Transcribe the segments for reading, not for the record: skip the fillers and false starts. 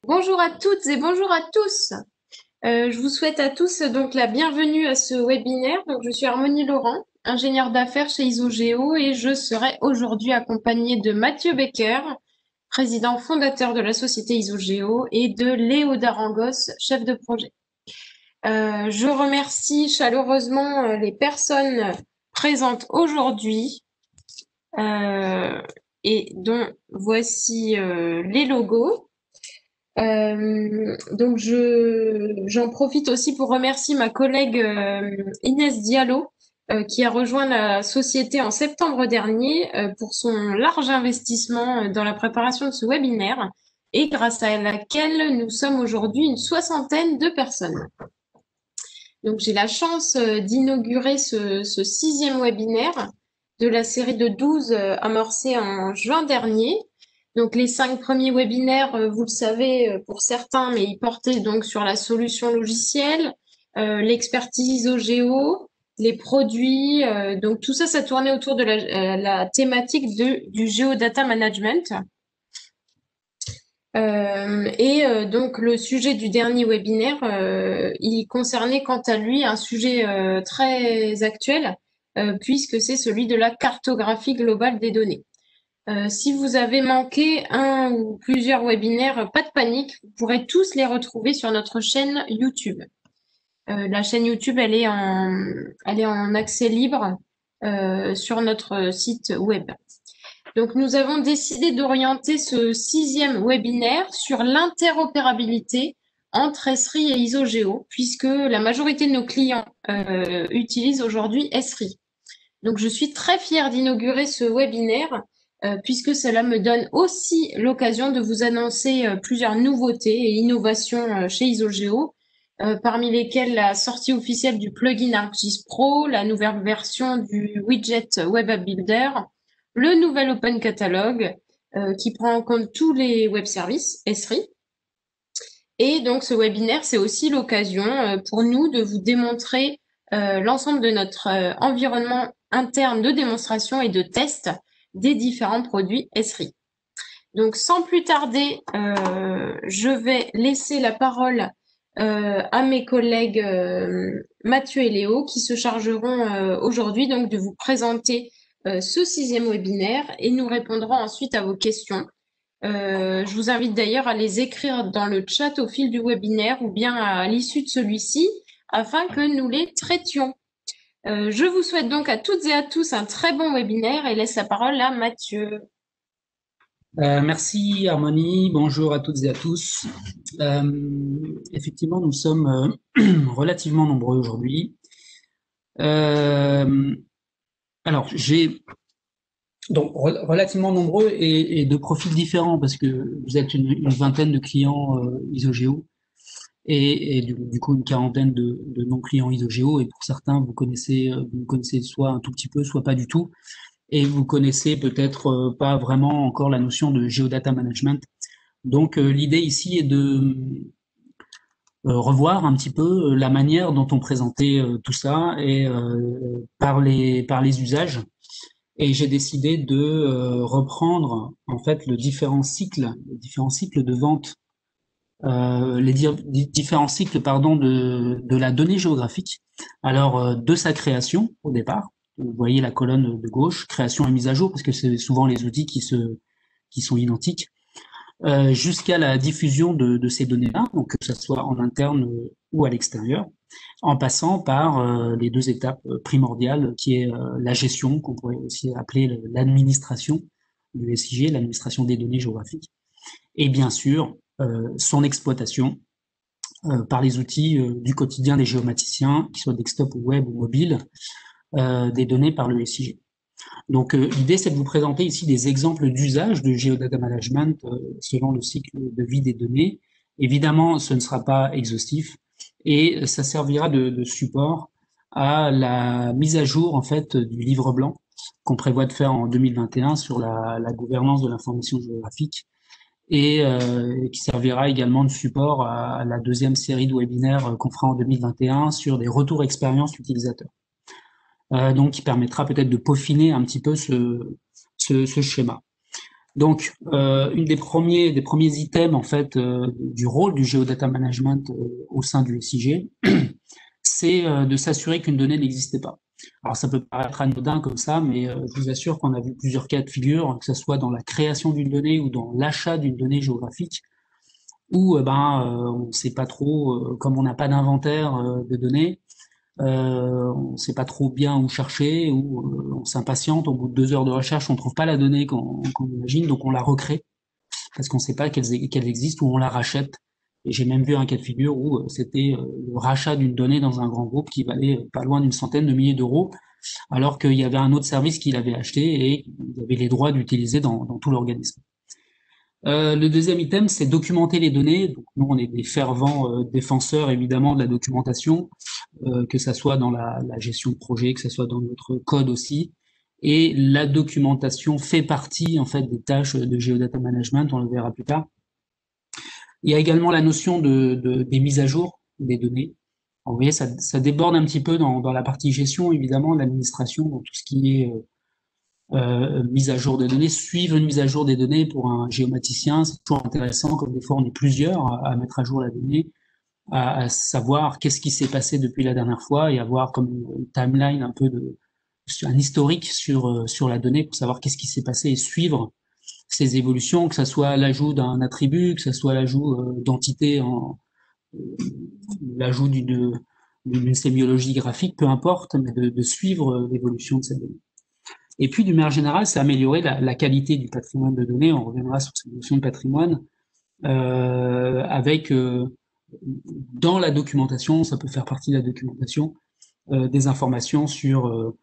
Bonjour à toutes et bonjour à tous. Je vous souhaite à tous donc la bienvenue à ce webinaire. Donc, je suis Harmonie Laurent, ingénieure d'affaires chez Isogeo et je serai aujourd'hui accompagnée de Mathieu Becker, président fondateur de la société Isogeo, et de Léo Darangos, chef de projet. Je remercie chaleureusement les personnes présentes aujourd'hui et dont voici les logos. Donc j'en profite aussi pour remercier ma collègue Inès Diallo qui a rejoint la société en septembre dernier pour son large investissement dans la préparation de ce webinaire et grâce à laquelle nous sommes aujourd'hui une soixantaine de personnes. Donc j'ai la chance d'inaugurer ce sixième webinaire de la série de 12 amorcée en juin dernier. Donc les 5 premiers webinaires, vous le savez pour certains, mais ils portaient donc sur la solution logicielle, l'expertise au géo, les produits. Donc tout ça, ça tournait autour de la thématique du Geodata Management. Donc le sujet du dernier webinaire, il concernait quant à lui un sujet très actuel, puisque c'est celui de la cartographie globale des données. Si vous avez manqué un ou plusieurs webinaires, pas de panique, vous pourrez tous les retrouver sur notre chaîne YouTube. La chaîne YouTube, elle est en accès libre sur notre site web. Donc, nous avons décidé d'orienter ce sixième webinaire sur l'interopérabilité entre Esri et Isogeo, puisque la majorité de nos clients utilisent aujourd'hui Esri. Donc, je suis très fière d'inaugurer ce webinaire, puisque cela me donne aussi l'occasion de vous annoncer plusieurs nouveautés et innovations chez Isogeo, parmi lesquelles la sortie officielle du plugin ArcGIS Pro, la nouvelle version du widget Web App Builder, le nouvel Open Catalog qui prend en compte tous les web services Esri. Et donc ce webinaire, c'est aussi l'occasion pour nous de vous démontrer l'ensemble de notre environnement interne de démonstration et de test des différents produits Esri. Donc sans plus tarder, je vais laisser la parole à mes collègues Mathieu et Léo qui se chargeront aujourd'hui donc de vous présenter ce sixième webinaire et nous répondrons ensuite à vos questions. Je vous invite d'ailleurs à les écrire dans le chat au fil du webinaire ou bien à l'issue de celui-ci afin que nous les traitions. Je vous souhaite donc à toutes et à tous un très bon webinaire et laisse la parole à Mathieu. Merci Harmonie, bonjour à toutes et à tous. Effectivement, nous sommes relativement nombreux aujourd'hui. Alors, j'ai donc relativement nombreux et de profils différents parce que vous êtes une vingtaine de clients Isogeo et du coup une quarantaine de non-clients Isogeo et pour certains vous connaissez soit un tout petit peu, soit pas du tout. Et vous connaissez peut-être pas vraiment encore la notion de Geodata Management. Donc l'idée ici est de revoir un petit peu la manière dont on présentait tout ça et par les usages. Et j'ai décidé de reprendre en fait les différents cycles de vente, différents cycles pardon de la donnée géographique. Alors de sa création au départ, vous voyez la colonne de gauche, création et mise à jour parce que c'est souvent les outils qui sont identiques jusqu'à la diffusion de ces données-là, donc que ce soit en interne ou à l'extérieur, en passant par les deux étapes primordiales, qui est la gestion, qu'on pourrait aussi appeler l'administration du SIG, l'administration des données géographiques, et bien sûr son exploitation par les outils du quotidien des géomaticiens, qu'ils soient desktop ou web ou mobile, des données par le SIG. Donc l'idée, c'est de vous présenter ici des exemples d'usage de Geodata Management selon le cycle de vie des données. Évidemment, ce ne sera pas exhaustif et ça servira de support à la mise à jour en fait du livre blanc qu'on prévoit de faire en 2021 sur la gouvernance de l'information géographique et qui servira également de support à la deuxième série de webinaires qu'on fera en 2021 sur des retours expérience utilisateurs. Donc qui permettra peut-être de peaufiner un petit peu ce schéma. Donc, une des premiers items en fait du rôle du Geodata Management au sein du SIG, c'est de s'assurer qu'une donnée n'existait pas. Alors ça peut paraître anodin comme ça, mais je vous assure qu'on a vu plusieurs cas de figure, que ce soit dans la création d'une donnée ou dans l'achat d'une donnée géographique, où on ne sait pas trop, comme on n'a pas d'inventaire de données, on ne sait pas trop bien où chercher, ou on s'impatiente, au bout de 2 heures de recherche, on ne trouve pas la donnée qu'on imagine, donc on la recrée parce qu'on ne sait pas qu'elle existe ou on la rachète. Et j'ai même vu un cas de figure où c'était le rachat d'une donnée dans un grand groupe qui valait pas loin d'une centaine de milliers d'euros, alors qu'il y avait un autre service qui l'avait acheté et il avait les droits d'utiliser dans tout l'organisme. Le deuxième item, c'est documenter les données. Donc, nous, on est des fervents défenseurs, évidemment, de la documentation, que ça soit dans la gestion de projet, que ça soit dans notre code aussi. Et la documentation fait partie, en fait, des tâches de Geodata Management, on le verra plus tard. Il y a également la notion des mises à jour des données. Alors, vous voyez, ça déborde un petit peu dans la partie gestion, évidemment, l'administration, dans tout ce qui est mise à jour des données, suivre une mise à jour des données pour un géomaticien, c'est toujours intéressant, comme des fois on est plusieurs à mettre à jour la donnée, à savoir qu'est-ce qui s'est passé depuis la dernière fois et avoir comme une timeline un peu un historique sur la donnée pour savoir qu'est-ce qui s'est passé et suivre ces évolutions, que ça soit l'ajout d'un attribut, que ça soit l'ajout d'entité l'ajout d'une sémiologie graphique, peu importe, mais de suivre l'évolution de cette donnée. Et puis, d'une manière générale, c'est améliorer la qualité du patrimoine de données. On reviendra sur cette notion de patrimoine avec dans la documentation, ça peut faire partie de la documentation, des informations sur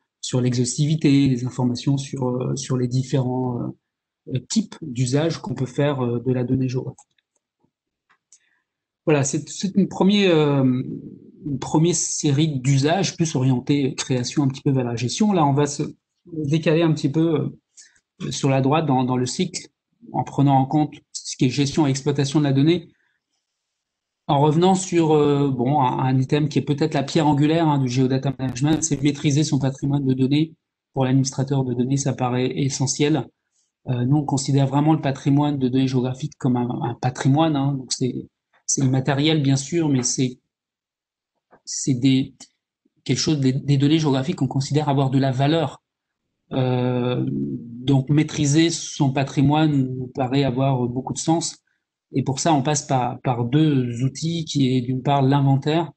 l'exhaustivité, des informations sur les différents types d'usages qu'on peut faire de la donnée géographique. Voilà, c'est une première série d'usages plus orientés création un petit peu vers la gestion. Là, on va se décaler un petit peu sur la droite dans le cycle en prenant en compte ce qui est gestion et exploitation de la donnée, en revenant sur un item qui est peut-être la pierre angulaire du Geodata Management, c'est maîtriser son patrimoine de données. Pour l'administrateur de données, ça paraît essentiel. Nous, on considère vraiment le patrimoine de données géographiques comme un patrimoine. Donc c'est immatériel, bien sûr, mais c'est quelque chose des données géographiques qu'on considère avoir de la valeur. Donc maîtriser son patrimoine nous paraît avoir beaucoup de sens. Et pour ça, on passe par deux outils qui est d'une part l'inventaire,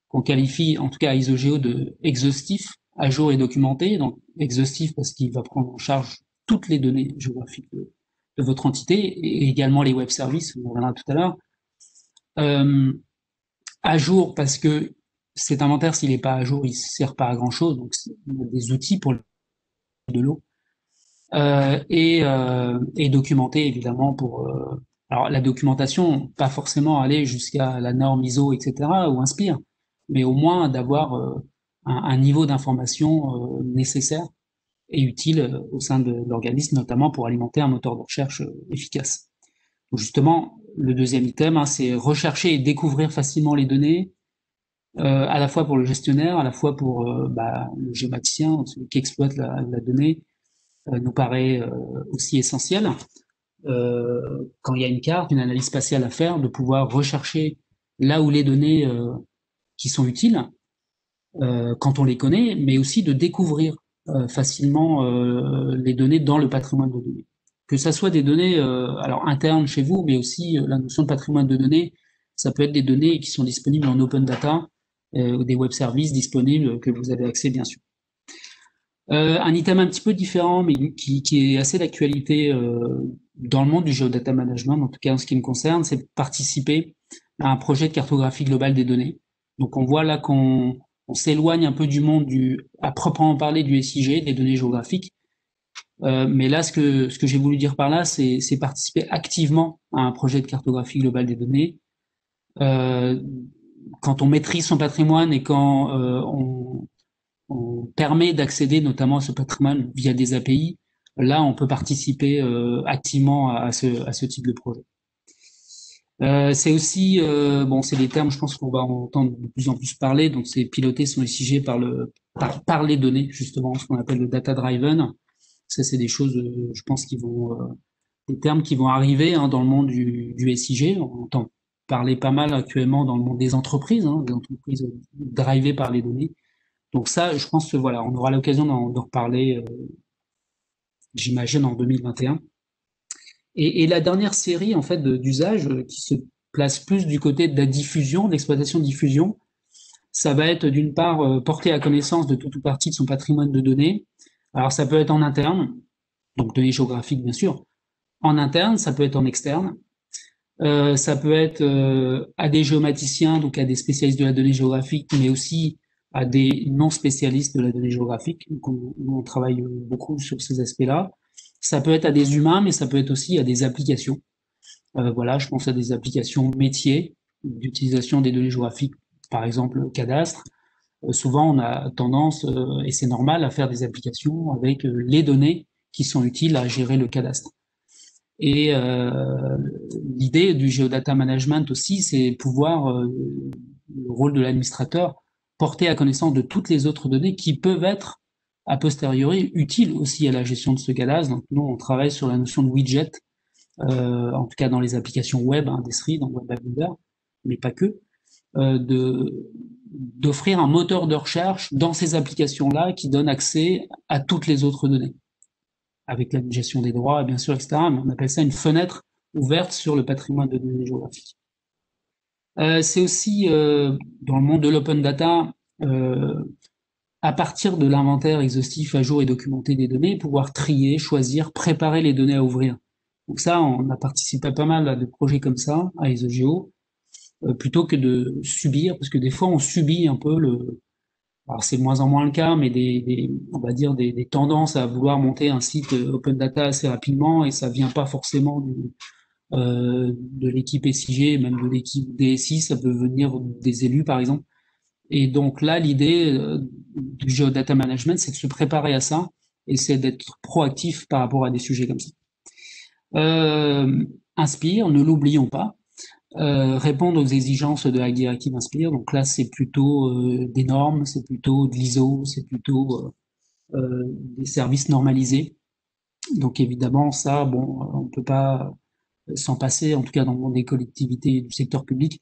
qu'on qualifie en tout cas à Isogeo de exhaustif, à jour et documenté. Donc exhaustif parce qu'il va prendre en charge toutes les données géographiques de votre entité et également les web services, on en reviendra tout à l'heure. À jour parce que cet inventaire, s'il n'est pas à jour, il ne sert pas à grand chose. Donc il y a des outils pour de l'eau. Et documenté évidemment pour alors la documentation, pas forcément aller jusqu'à la norme ISO, etc. ou Inspire, mais au moins d'avoir un niveau d'information nécessaire et utile au sein de l'organisme, notamment pour alimenter un moteur de recherche efficace. Donc justement, le deuxième item, c'est rechercher et découvrir facilement les données, à la fois pour le gestionnaire, à la fois pour le géomaticien, celui qui exploite la donnée, nous paraît aussi essentiel. Quand il y a une carte, une analyse spatiale à faire, de pouvoir rechercher là où les données qui sont utiles, quand on les connaît, mais aussi de découvrir facilement les données dans le patrimoine de données. Que ça soit des données alors internes chez vous, mais aussi la notion de patrimoine de données, ça peut être des données qui sont disponibles en open data, ou des web services disponibles que vous avez accès bien sûr. Un item un petit peu différent, mais qui est assez d'actualité dans le monde du Geodata Management, en tout cas en ce qui me concerne, c'est de participer à un projet de cartographie globale des données. Donc on voit là qu'on s'éloigne un peu du monde à proprement parler du SIG, des données géographiques. Mais là, ce que j'ai voulu dire par là, c'est participer activement à un projet de cartographie globale des données. Quand on maîtrise son patrimoine et quand on permet d'accéder notamment à ce patrimoine via des API, là on peut participer activement à ce type de projet. C'est aussi, c'est des termes, je pense qu'on va entendre de plus en plus parler, donc c'est piloter son SIG par les données, justement, ce qu'on appelle le data driven. Ça, c'est des choses, je pense, qui vont des termes qui vont arriver dans le monde du SIG. On entend parler pas mal actuellement dans le monde des entreprises drivées par les données. Donc ça, je pense que voilà, on aura l'occasion d'en reparler, j'imagine, en 2021. Et la dernière série en fait d'usages qui se place plus du côté de la diffusion, de l'exploitation de diffusion, ça va être d'une part porter à connaissance de toute ou partie de son patrimoine de données. Alors ça peut être en interne, donc données géographiques bien sûr. En interne, ça peut être en externe. Ça peut être à des géomaticiens, donc à des spécialistes de la donnée géographique, mais aussi à des non spécialistes de la donnée géographique. Donc on travaille beaucoup sur ces aspects-là. Ça peut être à des humains, mais ça peut être aussi à des applications. Voilà, je pense à des applications métiers d'utilisation des données géographiques, par exemple le cadastre. Souvent, on a tendance, et c'est normal, à faire des applications avec les données qui sont utiles à gérer le cadastre. Et l'idée du géodata management aussi, c'est pouvoir, le rôle de l'administrateur, porter à connaissance de toutes les autres données qui peuvent être a posteriori utiles aussi à la gestion de ce cadastre. Donc nous, on travaille sur la notion de widget, en tout cas dans les applications web, d'Esri, dans Web App Builder, mais pas que, d'offrir un moteur de recherche dans ces applications-là qui donne accès à toutes les autres données avec la gestion des droits, bien sûr, etc. Mais on appelle ça une fenêtre ouverte sur le patrimoine de données géographiques. C'est aussi, dans le monde de l'open data, à partir de l'inventaire exhaustif à jour et documenté des données, pouvoir trier, choisir, préparer les données à ouvrir. Donc ça, on a participé à pas mal à des projets comme ça, à Isogeo, plutôt que de subir, parce que des fois, on subit un peu alors c'est de moins en moins le cas, mais on va dire des tendances à vouloir monter un site open data assez rapidement et ça vient pas forcément de l'équipe SIG, même de l'équipe DSI, ça peut venir des élus par exemple. Et donc là, l'idée du Geodata Management, c'est de se préparer à ça et c'est d'être proactif par rapport à des sujets comme ça. Inspire, ne l'oublions pas. Répondre aux exigences de la directive Inspire. Donc là, c'est plutôt des normes, c'est plutôt de l'ISO, c'est plutôt des services normalisés. Donc évidemment, ça, bon, on peut pas s'en passer, en tout cas dans le monde des collectivités et du secteur public.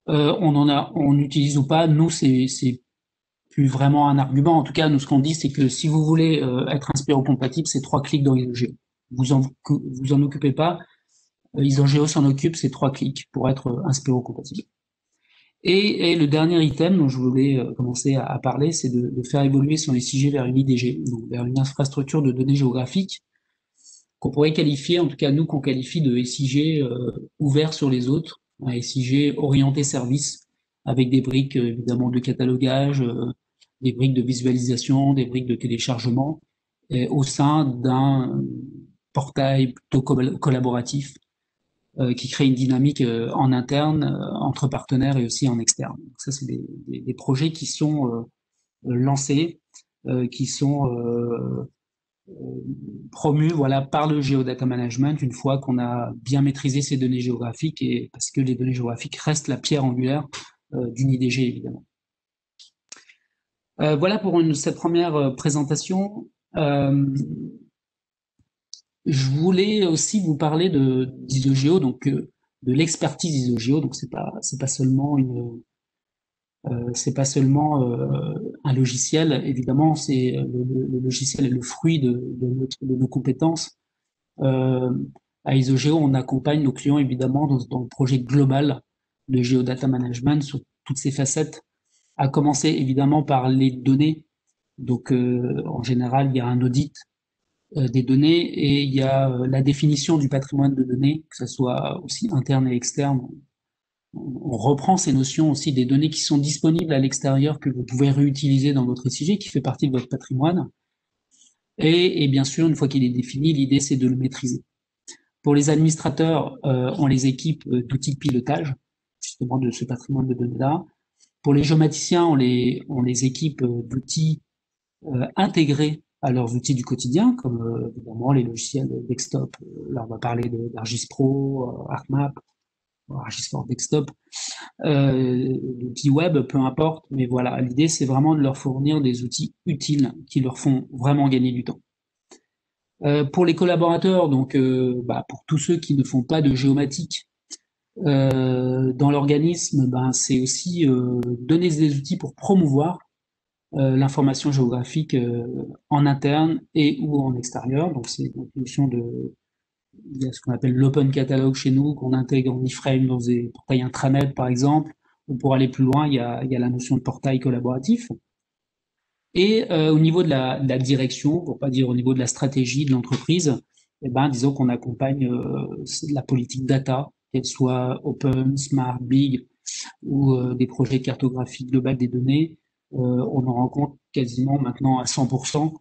On utilise ou pas. Nous, c'est plus vraiment un argument. En tout cas, nous, ce qu'on dit, c'est que si vous voulez être Inspiro-compatible, c'est 3 clics dans ISO. Vous en occupez pas. Isogeo s'en occupe, c'est 3 clics pour être Inspiro-compatible. Et le dernier item dont je voulais commencer à parler, c'est de faire évoluer son SIG vers une IDG, donc vers une infrastructure de données géographiques qu'on pourrait qualifier, en tout cas nous qu'on qualifie de SIG ouvert sur les autres, un SIG orienté service, avec des briques évidemment de catalogage, des briques de visualisation, des briques de téléchargement, au sein d'un portail plutôt collaboratif qui crée une dynamique en interne, entre partenaires et aussi en externe. Donc ça, c'est des projets qui sont lancés, qui sont promus voilà, par le Geodata Management une fois qu'on a bien maîtrisé ces données géographiques et parce que les données géographiques restent la pierre angulaire d'une IDG, évidemment. Voilà pour cette première présentation. Je voulais aussi vous parler d'Isogeo, donc de l'expertise Isogeo. Donc c'est pas seulement un logiciel. Évidemment, c'est le logiciel est le fruit de nos compétences. À Isogeo, on accompagne nos clients évidemment dans le projet global de Geodata Management sur toutes ses facettes. À commencer évidemment par les données. Donc en général, il y a un audit des données et il y a la définition du patrimoine de données, que ce soit aussi interne et externe. On reprend ces notions aussi des données qui sont disponibles à l'extérieur que vous pouvez réutiliser dans votre SIG, qui fait partie de votre patrimoine. Et bien sûr, une fois qu'il est défini, l'idée c'est de le maîtriser. Pour les administrateurs, on les équipe d'outils de pilotage, justement de ce patrimoine de données-là. Pour les géomaticiens, on les équipe d'outils intégrés à leurs outils du quotidien, comme évidemment les logiciels desktop. Là, on va parler d'Argis Pro, ArcMap, Argis for Desktop, d'outils web, peu importe. Mais voilà, l'idée, c'est vraiment de leur fournir des outils utiles qui leur font vraiment gagner du temps. Pour les collaborateurs, donc pour tous ceux qui ne font pas de géomatique dans l'organisme, c'est aussi donner des outils pour promouvoir l'information géographique en interne et ou en extérieur. Donc c'est une notion de, il y a ce qu'on appelle l'open catalogue chez nous, qu'on intègre en iframe dans des portails intranet par exemple, ou pour aller plus loin, il y a la notion de portail collaboratif. Et au niveau de la direction, pour pas dire au niveau de la stratégie de l'entreprise, disons qu'on accompagne la politique data, qu'elle soit open, smart, big, ou des projets de cartographie globale des données. On en rencontre quasiment maintenant à 100%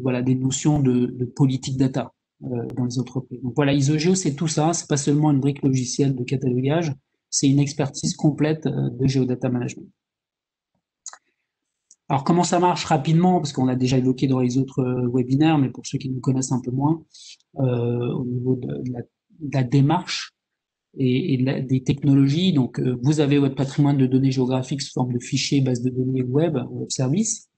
voilà, des notions de politique data dans les entreprises. Donc voilà, ISOGEO, c'est tout ça. C'est pas seulement une brique logicielle de catalogage, c'est une expertise complète de géodata management. Alors comment ça marche rapidement, parce qu'on l'a déjà évoqué dans les autres webinaires, mais pour ceux qui nous connaissent un peu moins, au niveau de la démarche et des technologies. Donc vous avez votre patrimoine de données géographiques sous forme de fichiers, bases de données web, web service.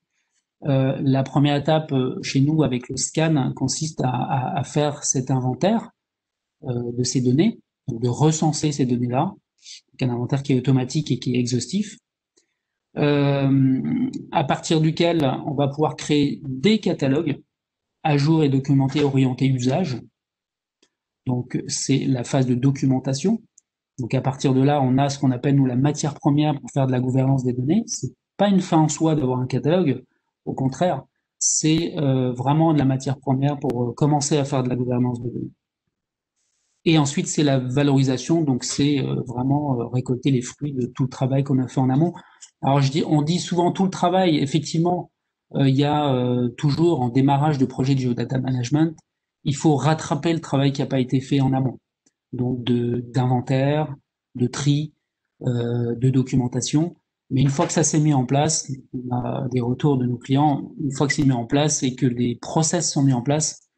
La première étape chez nous avec le scan consiste à faire cet inventaire de ces données, donc de recenser ces données-là, un inventaire qui est automatique et qui est exhaustif. À partir duquel on va pouvoir créer des catalogues à jour et documentés orientés usage. Donc c'est la phase de documentation. Donc à partir de là, on a ce qu'on appelle nous la matière première pour faire de la gouvernance des données. C'est pas une fin en soi d'avoir un catalogue, au contraire, c'est vraiment de la matière première pour commencer à faire de la gouvernance des données. Et ensuite, c'est la valorisation, donc c'est vraiment récolter les fruits de tout le travail qu'on a fait en amont. Alors on dit souvent tout le travail. Effectivement, il y a toujours en démarrage de projet de geodata management, il faut rattraper le travail qui n'a pas été fait en amont. Donc d'inventaire, de tri, de documentation. Mais une fois que ça s'est mis en place, on a des retours de nos clients, une fois que c'est mis en place et que les process sont mis en place,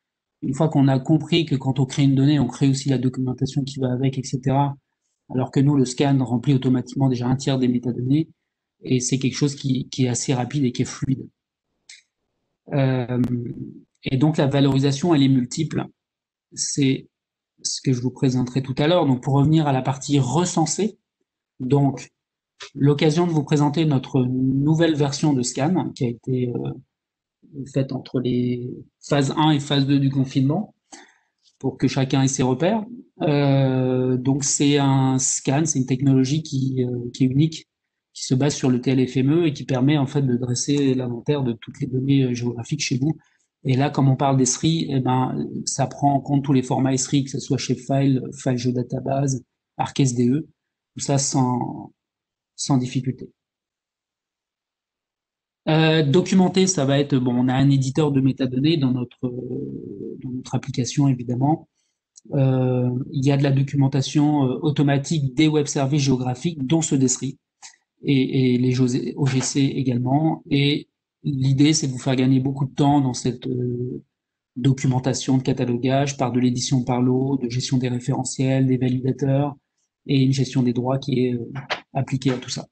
une fois qu'on a compris que quand on crée une donnée, on crée aussi la documentation qui va avec, etc. Alors que nous, le scan remplit automatiquement déjà un tiers des métadonnées et c'est quelque chose qui est assez rapide et qui est fluide. Et donc la valorisation, elle est multiple. C'est ce que je vous présenterai tout à l'heure. Donc pour revenir à la partie recensée, donc l'occasion de vous présenter notre nouvelle version de scan qui a été faite entre les phases 1 et phase 2 du confinement pour que chacun ait ses repères. Donc c'est un scan, c'est une technologie qui est unique, qui se base sur le TLFME et qui permet en fait de dresser l'inventaire de toutes les données géographiques chez vous. Et là, comme on parle d'ESRI, ça prend en compte tous les formats ESRI, que ce soit Shapefile, File Geodatabase, ArcSDE, tout ça sans difficulté. Documenter, ça va être, bon, on a un éditeur de métadonnées dans notre application, évidemment. Il y a de la documentation automatique des web services géographiques, dont ceux d'ESRI, et les OGC également. Et l'idée, c'est de vous faire gagner beaucoup de temps dans cette documentation de catalogage par de l'édition par lot, de gestion des référentiels, des validateurs, et une gestion des droits qui est appliquée à tout ça.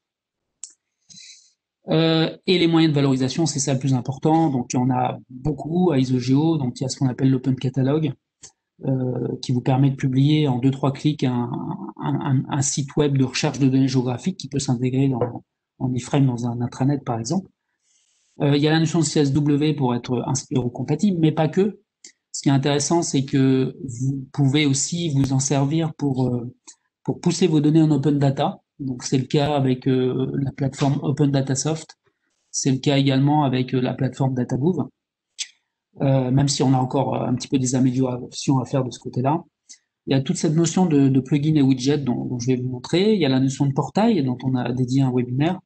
Et les moyens de valorisation, c'est ça le plus important. Donc il y en a beaucoup à ISOGEO. Donc il y a ce qu'on appelle l'Open Catalogue, qui vous permet de publier en 2-3 clics un site web de recherche de données géographiques qui peut s'intégrer en iframe dans un intranet par exemple. Il y a la notion de CSW pour être inspiro-compatible, mais pas que. Ce qui est intéressant, c'est que vous pouvez aussi vous en servir pour pousser vos données en open data. Donc c'est le cas avec la plateforme Open Data Soft. C'est le cas également avec la plateforme DataMove. Même si on a encore un petit peu des améliorations à faire de ce côté-là. Il y a toute cette notion de plugin et widget dont je vais vous montrer. Il y a la notion de portail dont on a dédié un webinaire.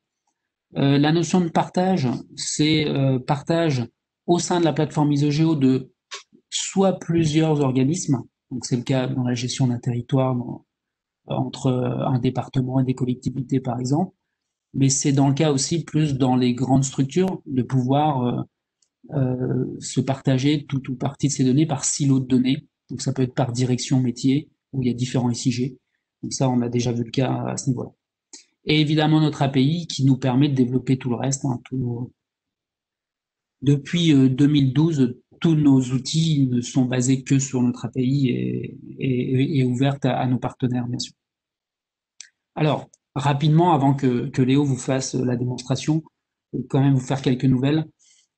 La notion de partage, c'est partage au sein de la plateforme ISOGEO de soit plusieurs organismes, donc c'est le cas dans la gestion d'un territoire entre un département et des collectivités par exemple, mais c'est dans le cas aussi plus dans les grandes structures de pouvoir se partager tout ou partie de ces données par silo de données. Donc ça peut être par direction métier, où il y a différents SIG. Donc ça, on a déjà vu le cas à ce niveau-là. Et évidemment notre API qui nous permet de développer tout le reste. Depuis 2012, tous nos outils ne sont basés que sur notre API et ouverts à nos partenaires, bien sûr. Alors, rapidement, avant que Léo vous fasse la démonstration, je vais quand même vous faire quelques nouvelles.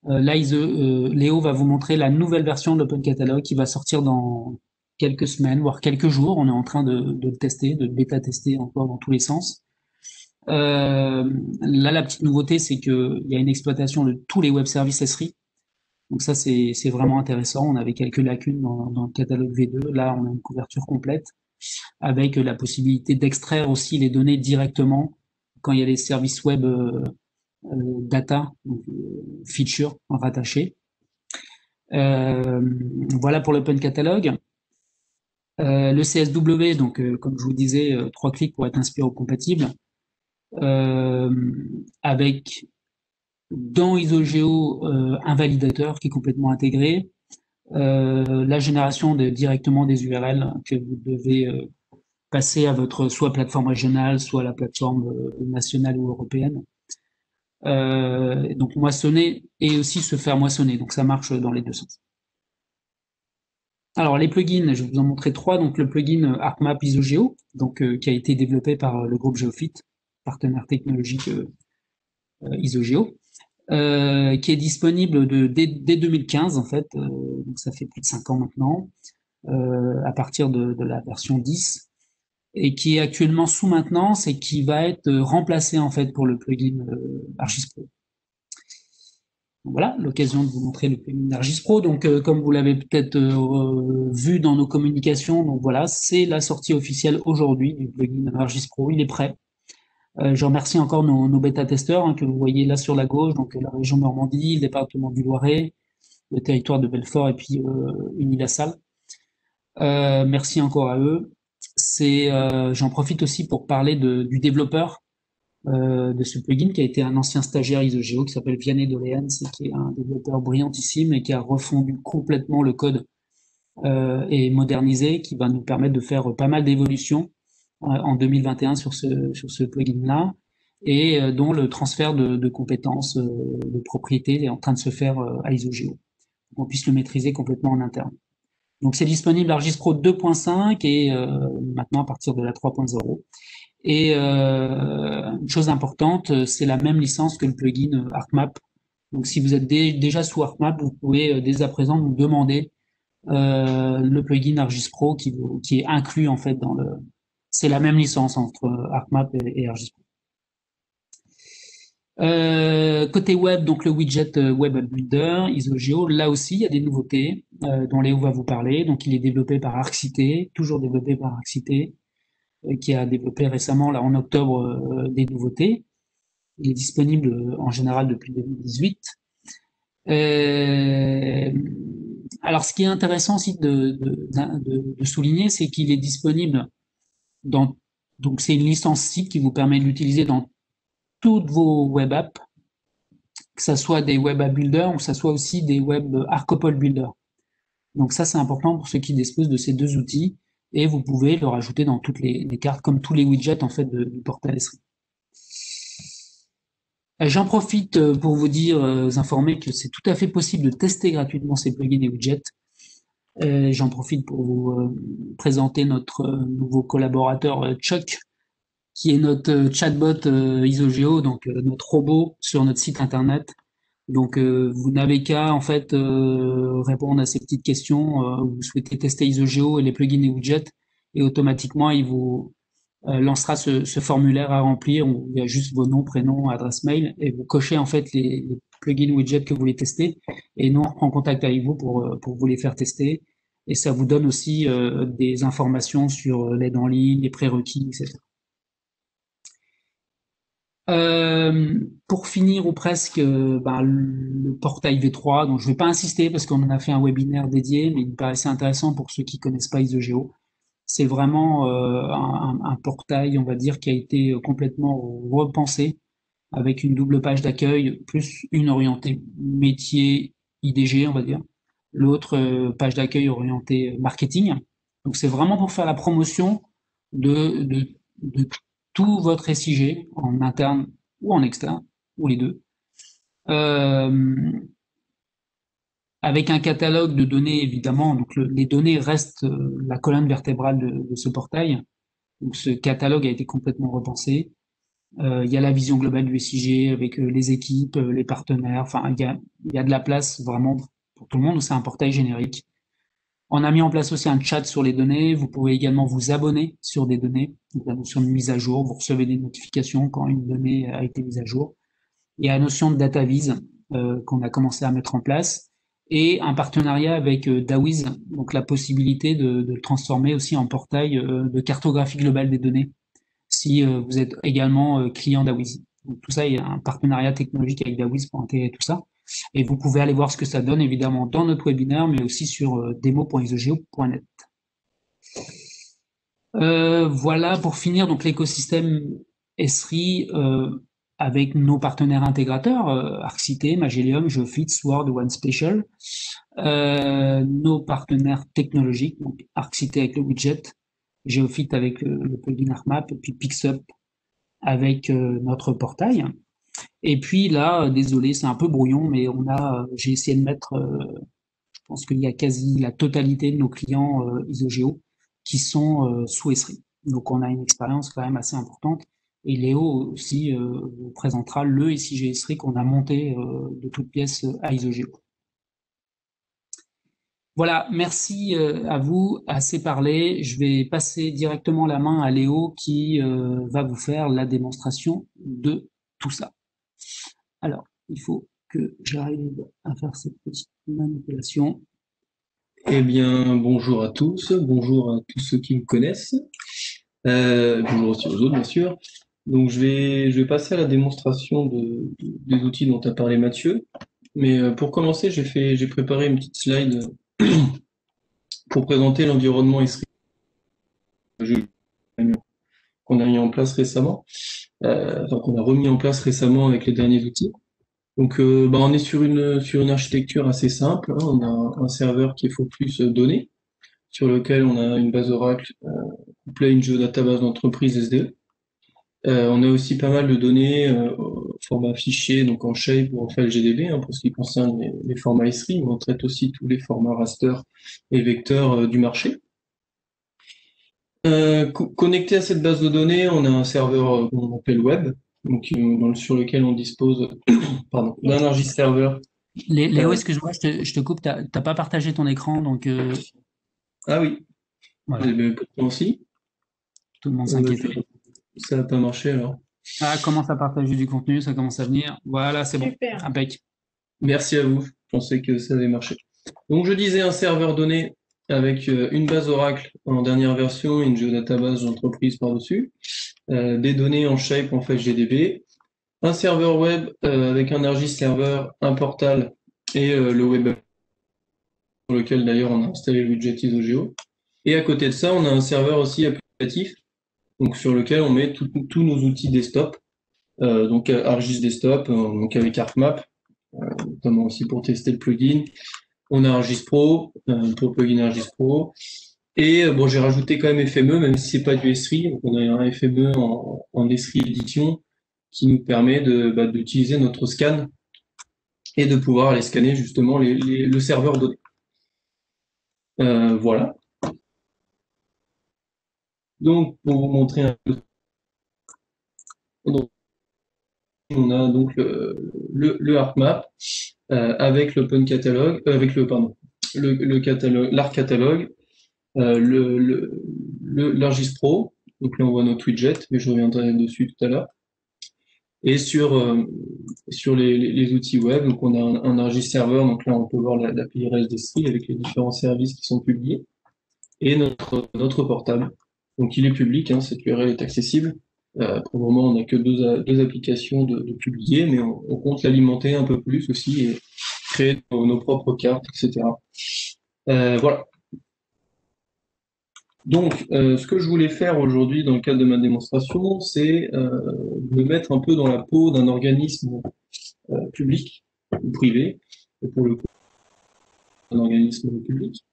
Là, Léo va vous montrer la nouvelle version de l'Open Catalog qui va sortir dans quelques semaines, voire quelques jours. On est en train de le tester, de le bêta-tester encore dans tous les sens. Là, la petite nouveauté, c'est qu'il y a une exploitation de tous les web services SRI. Donc ça, c'est vraiment intéressant. On avait quelques lacunes dans le catalogue V2. Là, on a une couverture complète avec la possibilité d'extraire aussi les données directement quand il y a des services web data, donc, feature rattachés. Voilà pour l'Open Catalog. Le CSW, donc comme je vous disais, 3 clics pour être inspiro compatible. Avec dans Isogeo un validateur qui est complètement intégré, la génération directement des URL que vous devez passer à votre soit plateforme régionale, soit la plateforme nationale ou européenne. Donc moissonner et aussi se faire moissonner, donc ça marche dans les deux sens. Alors les plugins, je vais vous en montrer 3. Donc le plugin ArcMap Isogeo, donc qui a été développé par le groupe Geofit, partenaire technologique Isogeo, qui est disponible dès 2015 en fait, donc ça fait plus de 5 ans maintenant, à partir de la version 10, et qui est actuellement sous maintenance et qui va être remplacé en fait pour le plugin Argis Pro. Voilà, l'occasion de vous montrer le plugin Argis Pro. Donc, comme vous l'avez peut-être vu dans nos communications, donc voilà, c'est la sortie officielle aujourd'hui du plugin Argis Pro. Il est prêt. Je remercie encore nos bêta-testeurs que vous voyez là sur la gauche, donc la région Normandie, le département du Loiret, le territoire de Belfort et puis Unilassal. Merci encore à eux. J'en profite aussi pour parler du développeur de ce plugin qui a été un ancien stagiaire Isogeo qui s'appelle Vianney Doléans et qui est un développeur brillantissime et qui a refondu complètement le code et modernisé, qui va nous permettre de faire pas mal d'évolutions en 2021 sur ce plugin-là, et dont le transfert de compétences, de propriétés est en train de se faire à Isogeo, pour qu'on puisse le maîtriser complètement en interne. Donc c'est disponible Argis Pro 2.5 et maintenant à partir de la 3.0. Et une chose importante, c'est la même licence que le plugin ArcMap. Donc si vous êtes déjà sous ArcMap, vous pouvez dès à présent nous demander le plugin Argis Pro qui est inclus en fait dans le. C'est la même licence entre ArcMap et Argis Pro. Côté web, donc le widget Web Builder, Isogeo, là aussi il y a des nouveautés dont Léo va vous parler. Donc il est développé par Arccité, toujours développé par Arccité, qui a développé récemment, là en octobre, des nouveautés. Il est disponible en général depuis 2018. Alors ce qui est intéressant aussi de souligner, c'est qu'il est disponible dans. Donc c'est une licence site qui vous permet de l'utiliser dans toutes vos web apps, que ça soit des web app builder ou que ça soit aussi des web Arcopol builder. Donc ça c'est important pour ceux qui disposent de ces deux outils, et vous pouvez le rajouter dans toutes les cartes comme tous les widgets en fait du portail SRI. J'en profite pour vous informer que c'est tout à fait possible de tester gratuitement ces plugins et widgets. J'en profite pour vous présenter notre nouveau collaborateur Chuck, qui est notre chatbot Isogeo, donc notre robot sur notre site internet. Donc vous n'avez qu'à en fait répondre à ces petites questions. Vous souhaitez tester Isogeo et les plugins et widgets, et automatiquement il vous lancera ce formulaire à remplir où il y a juste vos noms, prénoms, adresse mail, et vous cochez en fait les plugins widgets que vous voulez tester, et nous on reprend contact avec vous pour vous les faire tester, et ça vous donne aussi des informations sur l'aide en ligne, les prérequis, etc. Pour finir ou presque, le portail V3, donc je ne vais pas insister parce qu'on en a fait un webinaire dédié, mais il me paraissait intéressant pour ceux qui connaissent pas Isogeo. C'est vraiment un portail, on va dire, qui a été complètement repensé avec une double page d'accueil, plus une orientée métier IDG, on va dire. L'autre page d'accueil orientée marketing. Donc c'est vraiment pour faire la promotion de tout votre SIG en interne ou en externe, ou les deux. avec un catalogue de données évidemment. Donc les données restent la colonne vertébrale de ce portail. Donc ce catalogue a été complètement repensé. Il y a la vision globale du SIG avec les équipes, les partenaires. Enfin, il y a de la place vraiment pour tout le monde. C'est un portail générique. On a mis en place aussi un chat sur les données. Vous pouvez également vous abonner sur des données. Donc, la notion de mise à jour. Vous recevez des notifications quand une donnée a été mise à jour. Il y a la notion de data vise qu'on a commencé à mettre en place et un partenariat avec Dawiz, donc la possibilité de le transformer aussi en portail de cartographie globale des données si vous êtes également client Dawiz. Donc tout ça, il y a un partenariat technologique avec Dawiz pour intégrer tout ça. Et vous pouvez aller voir ce que ça donne évidemment dans notre webinaire, mais aussi sur demo.isogeo.net. Voilà pour finir donc l'écosystème Esri avec nos partenaires intégrateurs, Arcité, Magellium, Geofit, Sword, OneSpatial. Nos partenaires technologiques, donc Arcité avec le widget, Geofit avec le plugin ArcMap, et puis Pixup avec notre portail. Et puis là, désolé, c'est un peu brouillon, mais j'ai essayé de mettre, je pense qu'il y a quasi la totalité de nos clients Isogeo qui sont sous Esri. Donc on a une expérience quand même assez importante. Et Léo aussi vous présentera le SIG Esri qu'on a monté de toutes pièces à Isogeo. Voilà, merci à vous, assez parlé. Je vais passer directement la main à Léo qui va vous faire la démonstration de tout ça. Alors, il faut que j'arrive à faire cette petite manipulation. Eh bien, bonjour à tous ceux qui me connaissent. Bonjour aussi aux autres, bien sûr. Donc, je vais passer à la démonstration des outils dont a parlé Mathieu. Mais pour commencer, j'ai préparé une petite slide pour présenter l'environnement Esri qu'on a mis en place récemment, enfin qu'on a remis en place récemment avec les derniers outils. Donc, on est sur une architecture assez simple, hein. On a un serveur qui est focus données, sur lequel on a une base Oracle couplée à une géodatabase d'entreprise SDE. On a aussi pas mal de données au format fichier, donc en shape ou en file GDB, hein, pour ce qui concerne les formats Esri, mais on traite aussi tous les formats raster et vecteurs du marché. Connecté à cette base de données, on a un serveur qu'on appelle web, donc, sur lequel on dispose d'un Argis serveur. Léo, excuse-moi, je te coupe, t'as pas partagé ton écran, donc Ah oui, voilà. Pourtant aussi. Tout le monde s'inquiète. Ça n'a pas marché alors. Ah, commence à partager du contenu, ça commence à venir. Voilà, c'est bon. Super. Impec. Merci à vous, je pensais que ça avait marché. Donc je disais un serveur donné avec une base Oracle en dernière version et une géodatabase d'entreprise par-dessus, des données en shape en FetchDB, un serveur web avec un Argis server, un portal et le web sur lequel d'ailleurs on a installé le widget Isogeo. Et à côté de ça, on a un serveur aussi applicatif, donc sur lequel on met tous nos outils desktop, donc Argis Desktop, donc avec ArcMap, notamment aussi pour tester le plugin. On a Argis Pro, pour le plugin Argis Pro. Et bon, j'ai rajouté quand même FME, même si c'est pas du Esri. Donc on a un FME en Esri Edition qui nous permet d'utiliser notre scan et de pouvoir aller scanner justement le serveur donné. Voilà. Donc, pour vous montrer un peu, on a donc le ArcMap avec l'Open Catalog, avec le catalogue, l'Arc Catalogue, l'Argis Pro. Donc là, on voit notre widget, mais je reviendrai dessus tout à l'heure. Et sur les outils web, donc on a un Argis serveur, donc là on peut voir l'API REST d'Esri avec les différents services qui sont publiés, et notre portable. Donc il est public, hein, cette URL est accessible. Pour le moment, on n'a que deux applications de publier, mais on compte l'alimenter un peu plus aussi et créer nos propres cartes, etc. Voilà. Donc, ce que je voulais faire aujourd'hui dans le cadre de ma démonstration, c'est me mettre un peu dans la peau d'un organisme public ou privé, et pour le coup, un organisme public.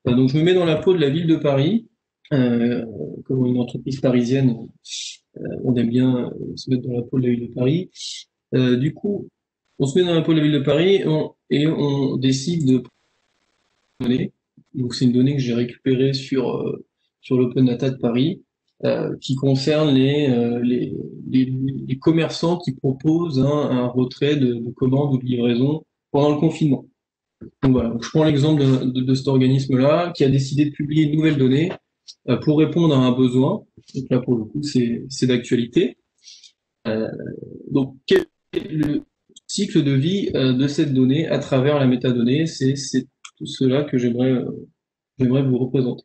Donc, je me mets dans la peau de la ville de Paris, comme une entreprise parisienne, on aime bien se mettre dans la peau de la ville de Paris. Du coup, On se met dans la peau de la ville de Paris et on décide de donner. Donc c'est une donnée que j'ai récupérée sur l'Open Data de Paris, qui concerne les commerçants qui proposent un retrait de commandes ou de livraison pendant le confinement. Donc voilà, donc je prends l'exemple de cet organisme-là qui a décidé de publier une nouvelle donnée pour répondre à un besoin. Donc là, pour le coup, c'est d'actualité. Euh, donc, quel est le cycle de vie de cette donnée à travers la métadonnée? C'est tout cela que j'aimerais vous représenter.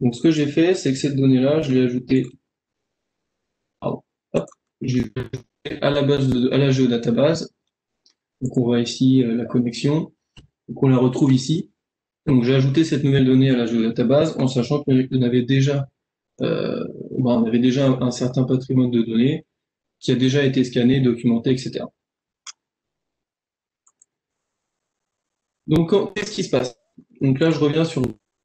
Donc, ce que j'ai fait, c'est que cette donnée-là, je l'ai ajoutée hop, je l'ai ajoutée à la à la géodatabase. Donc, on voit ici la connexion. Donc, on la retrouve ici. Donc, j'ai ajouté cette nouvelle donnée à la géodatabase en sachant qu'on avait déjà, on avait déjà un certain patrimoine de données qui a déjà été scanné, documenté, etc. Donc, qu'est-ce qui se passe? Donc là, je reviens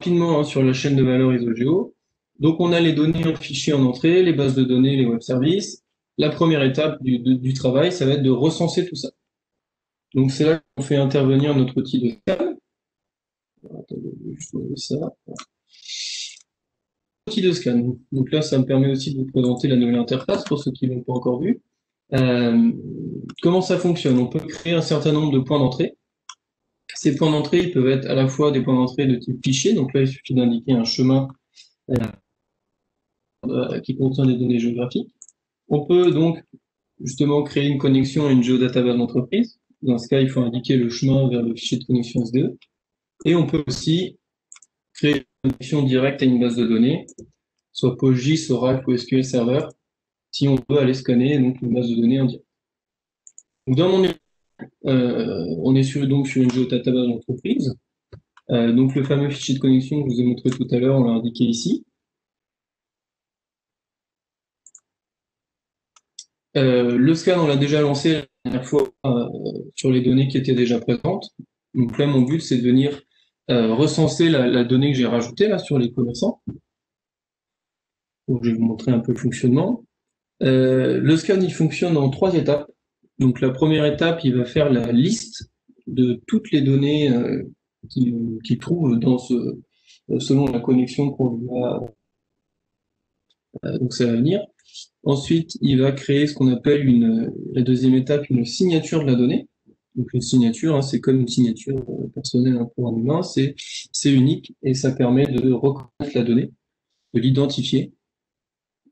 rapidement sur la chaîne de valeur ISOGEO. Donc, on a les données en fichier en entrée, les bases de données, les web services. La première étape du travail, ça va être de recenser tout ça. Donc, c'est là qu'on fait intervenir notre outil de scan. Attendez, je vais ça. Outil de scan. Donc là, ça me permet aussi de vous présenter la nouvelle interface pour ceux qui ne l'ont pas encore vu. Comment ça fonctionne? On peut créer un certain nombre de points d'entrée. Ces points d'entrée, ils peuvent être à la fois des points d'entrée de type fichier, donc là, il suffit d'indiquer un chemin qui contient des données géographiques. On peut donc justement créer une connexion à une géodatabase d'entreprise. Dans ce cas, il faut indiquer le chemin vers le fichier de connexion SDE. Et on peut aussi créer une connexion directe à une base de données, soit PostGIS, Oracle ou SQL Server, si on veut aller scanner donc une base de données en direct. Donc dans mon on est donc sur une géodatabase d'entreprise. Donc le fameux fichier de connexion que je vous ai montré tout à l'heure, on l'a indiqué ici. Le scan, on l'a déjà lancé la dernière fois sur les données qui étaient déjà présentes. Donc là, mon but, c'est de venir recenser la donnée que j'ai rajoutée là sur les commerçants. Donc, je vais vous montrer un peu le fonctionnement. Le scan, il fonctionne en 3 étapes. Donc la première étape, il va faire la liste de toutes les données qu'il trouve selon la connexion qu'on lui a. Donc ça va venir. Ensuite, il va créer ce qu'on appelle la deuxième étape, une signature de la donnée. Donc une signature, hein, c'est comme une signature personnelle pour un humain, c'est unique et ça permet de reconnaître la donnée, de l'identifier,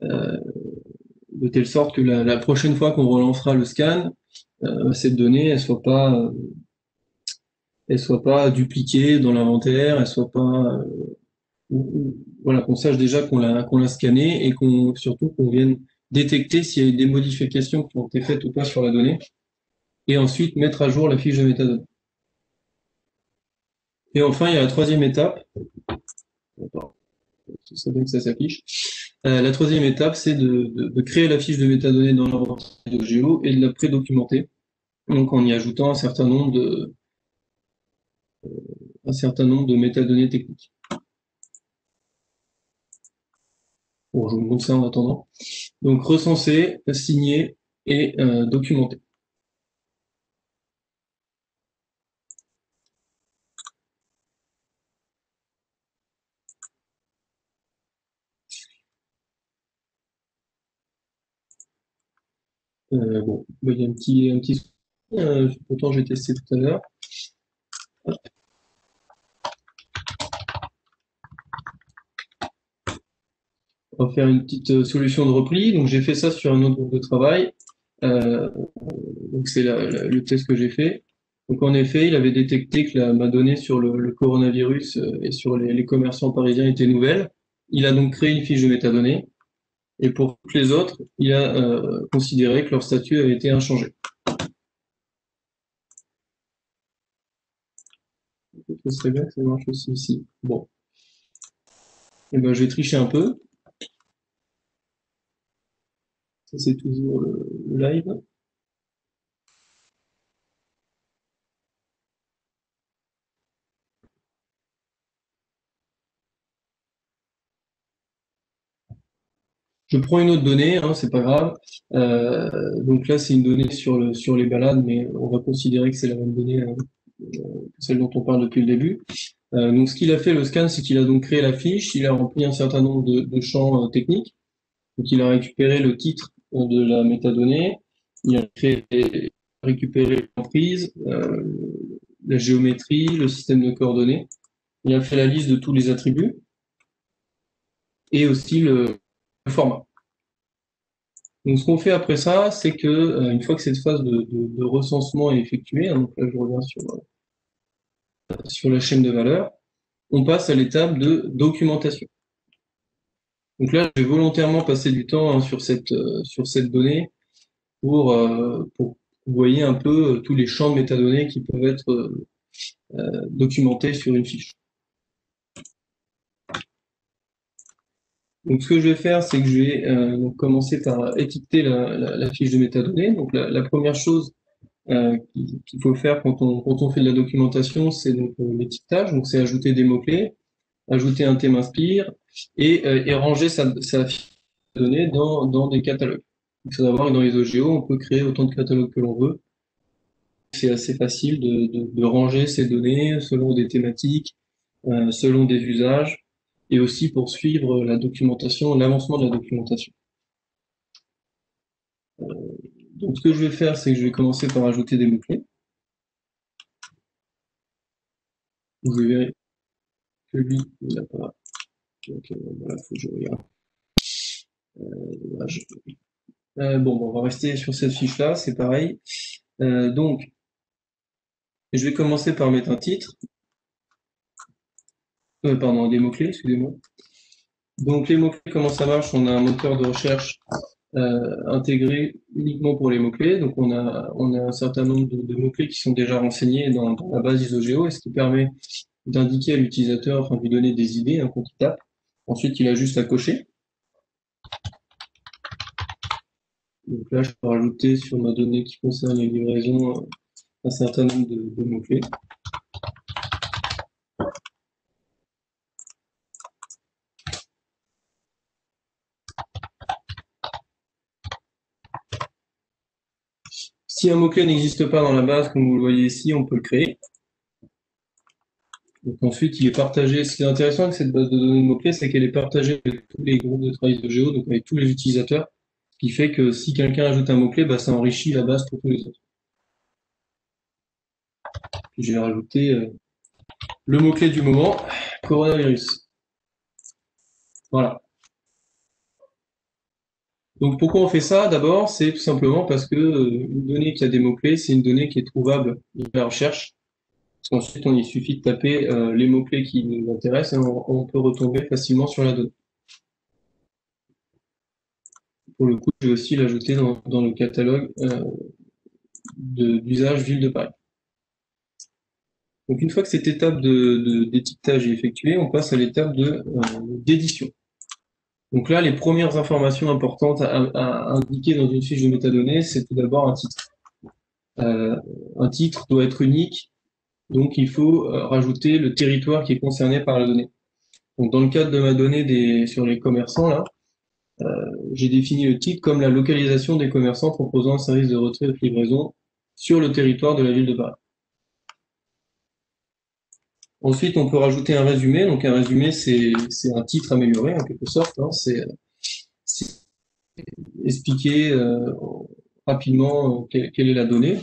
de telle sorte que la prochaine fois qu'on relancera le scan, cette donnée, elle soit pas dupliquée dans l'inventaire, elle soit pas, voilà, qu'on sache déjà qu'on l'a scanné et surtout qu'on vienne détecter s'il y a eu des modifications qui ont été faites ou pas sur la donnée, et ensuite mettre à jour la fiche de métadonnées. Et enfin, il y a la troisième étape. C'est bien que ça s'affiche. La troisième étape, c'est de créer la fiche de métadonnées dans l'inventaire de Géo et de la pré-documenter, donc en y ajoutant un certain nombre de métadonnées techniques. Bon, je vous montre ça en attendant. Donc recenser, signer et documenter. Bon, il y a un petit pourtant j'ai testé tout à l'heure. On va faire une petite solution de repli. Donc j'ai fait ça sur un autre groupe de travail. Euh, donc c'est le test que j'ai fait. Donc en effet, il avait détecté que ma donnée sur le coronavirus et sur les commerçants parisiens était nouvelle. Il a donc créé une fiche de métadonnées. Et pour toutes les autres, il a considéré que leur statut avait été inchangé. Ce serait bien que ça marche aussi ici. Bon. Et ben, je vais tricher un peu. Ça, c'est toujours le live. Je prends une autre donnée, hein, c'est pas grave. Donc là, c'est une donnée sur les balades, mais on va considérer que c'est la même donnée que celle dont on parle depuis le début. Donc ce qu'il a fait, le scan, c'est qu'il a donc créé la fiche, il a rempli un certain nombre de champs techniques. Donc il a récupéré le titre de la métadonnée, il a récupéré l'emprise, la géométrie, le système de coordonnées. Il a fait la liste de tous les attributs et aussi le format. Donc, ce qu'on fait après ça, c'est que une fois que cette phase de recensement est effectuée, hein, donc là je reviens sur la chaîne de valeur, on passe à l'étape de documentation. Donc là, je vais volontairement passer du temps hein, sur cette donnée pour que vous voyez un peu tous les champs de métadonnées qui peuvent être documentés sur une fiche. Donc, ce que je vais faire, c'est que je vais donc commencer par étiqueter la fiche de métadonnées. Donc, la première chose qu'il faut faire quand on fait de la documentation, c'est donc l'étiquetage. Donc, c'est ajouter des mots-clés, ajouter un thème inspire et ranger sa fiche de données dans des catalogues. Il faut savoir que dans les OGO, on peut créer autant de catalogues que l'on veut. C'est assez facile de ranger ces données selon des thématiques, selon des usages, et aussi pour suivre la documentation, l'avancement de la documentation. Donc ce que je vais faire, c'est que je vais commencer par ajouter des mots-clés. Vous verrez que lui, il n'a pas. Donc voilà, faut que je regarde. Bon, on va rester sur cette fiche-là, c'est pareil. Donc, je vais commencer par mettre un titre. Pardon, des mots-clés, excusez-moi. Donc les mots-clés, comment ça marche? On a un moteur de recherche intégré uniquement pour les mots-clés. Donc on a un certain nombre de mots-clés qui sont déjà renseignés dans la base ISOGEO, et ce qui permet d'indiquer à l'utilisateur, enfin de lui donner des idées hein, quand il tape. Ensuite, il a juste à cocher. Donc là, je peux rajouter sur ma donnée qui concerne les livraisons un certain nombre de mots-clés. Si un mot-clé n'existe pas dans la base, comme vous le voyez ici, on peut le créer. Donc ensuite, il est partagé. Ce qui est intéressant avec cette base de données de mots-clés, c'est qu'elle est partagée avec tous les groupes de travail de Géo, donc avec tous les utilisateurs, ce qui fait que si quelqu'un ajoute un mot-clé, bah, ça enrichit la base pour tous les autres. Puis je vais rajouter le mot-clé du moment, coronavirus. Voilà. Donc pourquoi on fait ça? D'abord, c'est tout simplement parce que une donnée qui a des mots-clés, c'est une donnée qui est trouvable dans la recherche. Parce qu'ensuite, il suffit de taper les mots-clés qui nous intéressent et on peut retomber facilement sur la donnée. Pour le coup, je vais aussi l'ajouter dans le catalogue d'usage Ville de Paris. Donc une fois que cette étape d'étiquetage est effectuée, on passe à l'étape d'édition. Donc là, les premières informations importantes à indiquer dans une fiche de métadonnées, c'est tout d'abord un titre. Un titre doit être unique, donc il faut rajouter le territoire qui est concerné par la donnée. Donc dans le cadre de ma donnée sur les commerçants, là, j'ai défini le titre comme la localisation des commerçants proposant un service de retrait et de livraison sur le territoire de la ville de Paris. Ensuite, on peut rajouter un résumé. Donc un résumé, c'est un titre amélioré en quelque sorte. Hein. C'est expliquer rapidement quelle est la donnée.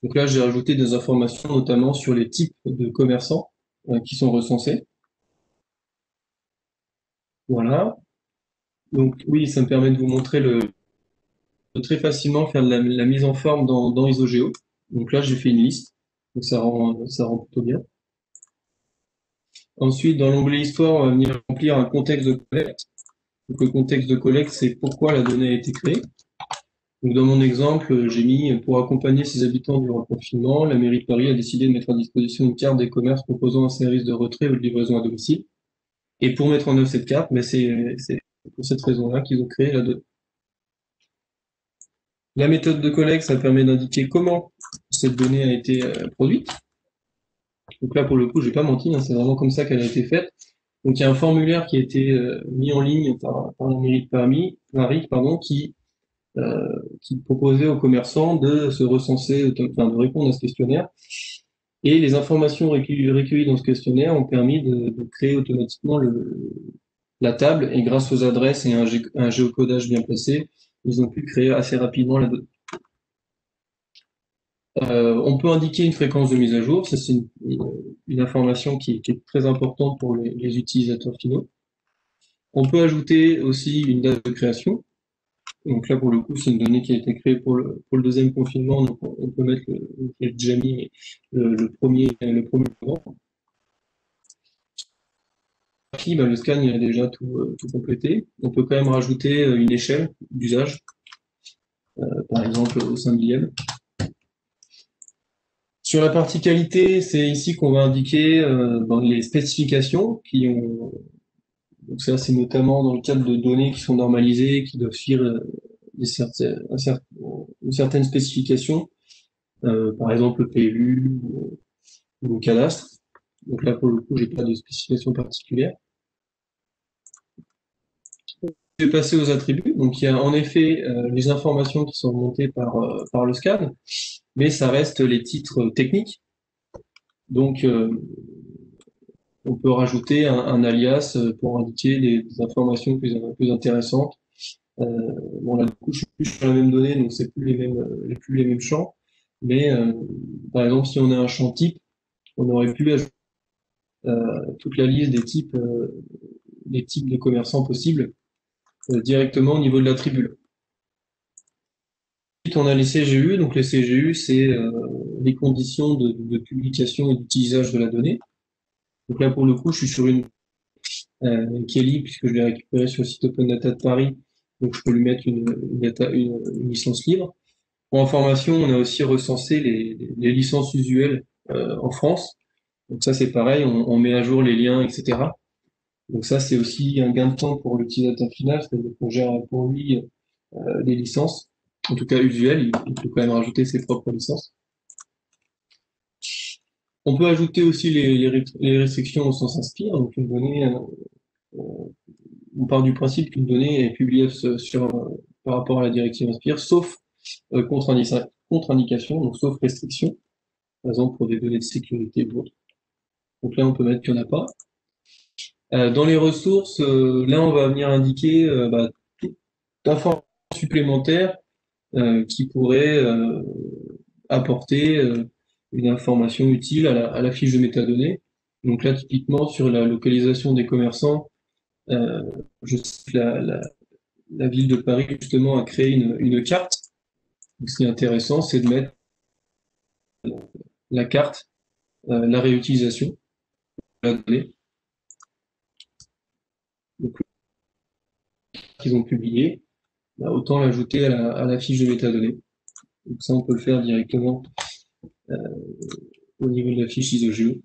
Donc là, j'ai rajouté des informations notamment sur les types de commerçants qui sont recensés. Voilà. Donc oui, ça me permet de vous montrer de très facilement faire de la mise en forme dans ISOGEO. Donc là, j'ai fait une liste. Donc ça rend plutôt bien. Ensuite, dans l'onglet Histoire, on va venir remplir un contexte de collecte. Donc, le contexte de collecte, c'est pourquoi la donnée a été créée. Donc, dans mon exemple, j'ai mis pour accompagner ses habitants durant le confinement, la mairie de Paris a décidé de mettre à disposition une carte des commerces proposant un service de retrait ou de livraison à domicile. Et pour mettre en œuvre cette carte, ben c'est pour cette raison-là qu'ils ont créé la donnée. La méthode de collecte, ça permet d'indiquer comment cette donnée a été produite. Donc là, pour le coup, j'ai pas menti, hein, c'est vraiment comme ça qu'elle a été faite. Donc il y a un formulaire qui a été mis en ligne par la mairie de Paris, pardon, qui proposait aux commerçants de se recenser, enfin, de répondre à ce questionnaire. Et les informations recueillies dans ce questionnaire ont permis de créer automatiquement la table, et grâce aux adresses et un géocodage bien placé, ils ont pu créer assez rapidement la donnée. On peut indiquer une fréquence de mise à jour, ça c'est une information qui est très importante pour les utilisateurs finaux. On peut ajouter aussi une date de création. Donc là, pour le coup, c'est une donnée qui a été créée pour le deuxième confinement, donc on peut mettre, j'ai déjà mis, mais le premier novembre. Ici, le scan, il a déjà tout complété. On peut quand même rajouter une échelle d'usage, par exemple au 5 millième. Sur la partie qualité, c'est ici qu'on va indiquer dans les spécifications qui ont. Donc ça, c'est notamment dans le cadre de données qui sont normalisées, qui doivent suivre une certaine spécification, par exemple le PLU ou le cadastre. Donc là, pour le coup, j'ai pas de spécification particulière. Je vais passer aux attributs. Donc il y a en effet les informations qui sont remontées par le scan, mais ça reste les titres techniques. Donc on peut rajouter un alias pour indiquer des informations plus intéressantes. Bon là, du coup, je suis plus sur la même donnée, donc c'est plus les mêmes champs. Mais par exemple, si on a un champ type, on aurait pu ajouter toute la liste des types de commerçants possibles directement au niveau de l'attribut. Ensuite, on a les CGU. Donc les CGU, c'est les conditions de publication et d'utilisation de la donnée. Donc là, pour le coup, je suis sur une Kelly, puisque je l'ai récupéré sur le site Open Data de Paris. Donc je peux lui mettre une licence libre. Pour information, on a aussi recensé les licences usuelles en France. Donc ça, c'est pareil, on met à jour les liens, etc. Donc ça, c'est aussi un gain de temps pour l'utilisateur final, c'est-à-dire qu'on gère pour lui les licences, en tout cas usuelles, il peut quand même rajouter ses propres licences. On peut ajouter aussi les restrictions au sens Inspire, donc une donnée, on part du principe qu'une donnée est publiée par rapport à la directive Inspire, sauf contre-indication, donc sauf restriction, par exemple pour des données de sécurité ou autre. Donc là, on peut mettre qu'il n'y en a pas. Dans les ressources, là, on va venir indiquer toute information supplémentaire qui pourrait apporter une information utile à la fiche de métadonnées. Donc là, typiquement, sur la localisation des commerçants, je sais que la ville de Paris, justement, a créé une carte. Donc, ce qui est intéressant, c'est de mettre la carte, la réutilisation de la donnée. Donc, qu'ils ont publié, autant l'ajouter à la fiche de métadonnées. Donc ça, on peut le faire directement au niveau de la fiche ISOGEO.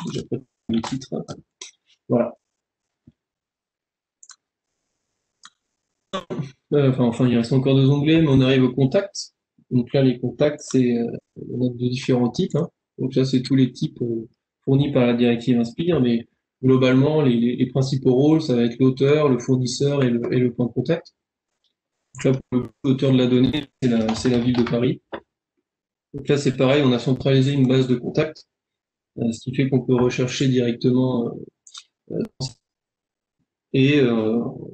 Déjà préparé le titre. Voilà. Enfin, il reste encore 2 onglets, mais on arrive aux contacts. Donc là, les contacts, on a de différents types. Hein. Donc ça, c'est tous les types fournis par la directive Inspire, mais globalement, les principaux rôles, ça va être l'auteur, le fournisseur et le point de contact. Donc là, pour l'auteur de la donnée, c'est la ville de Paris. Donc là, c'est pareil, on a centralisé une base de contacts, ce qui fait qu'on peut rechercher directement et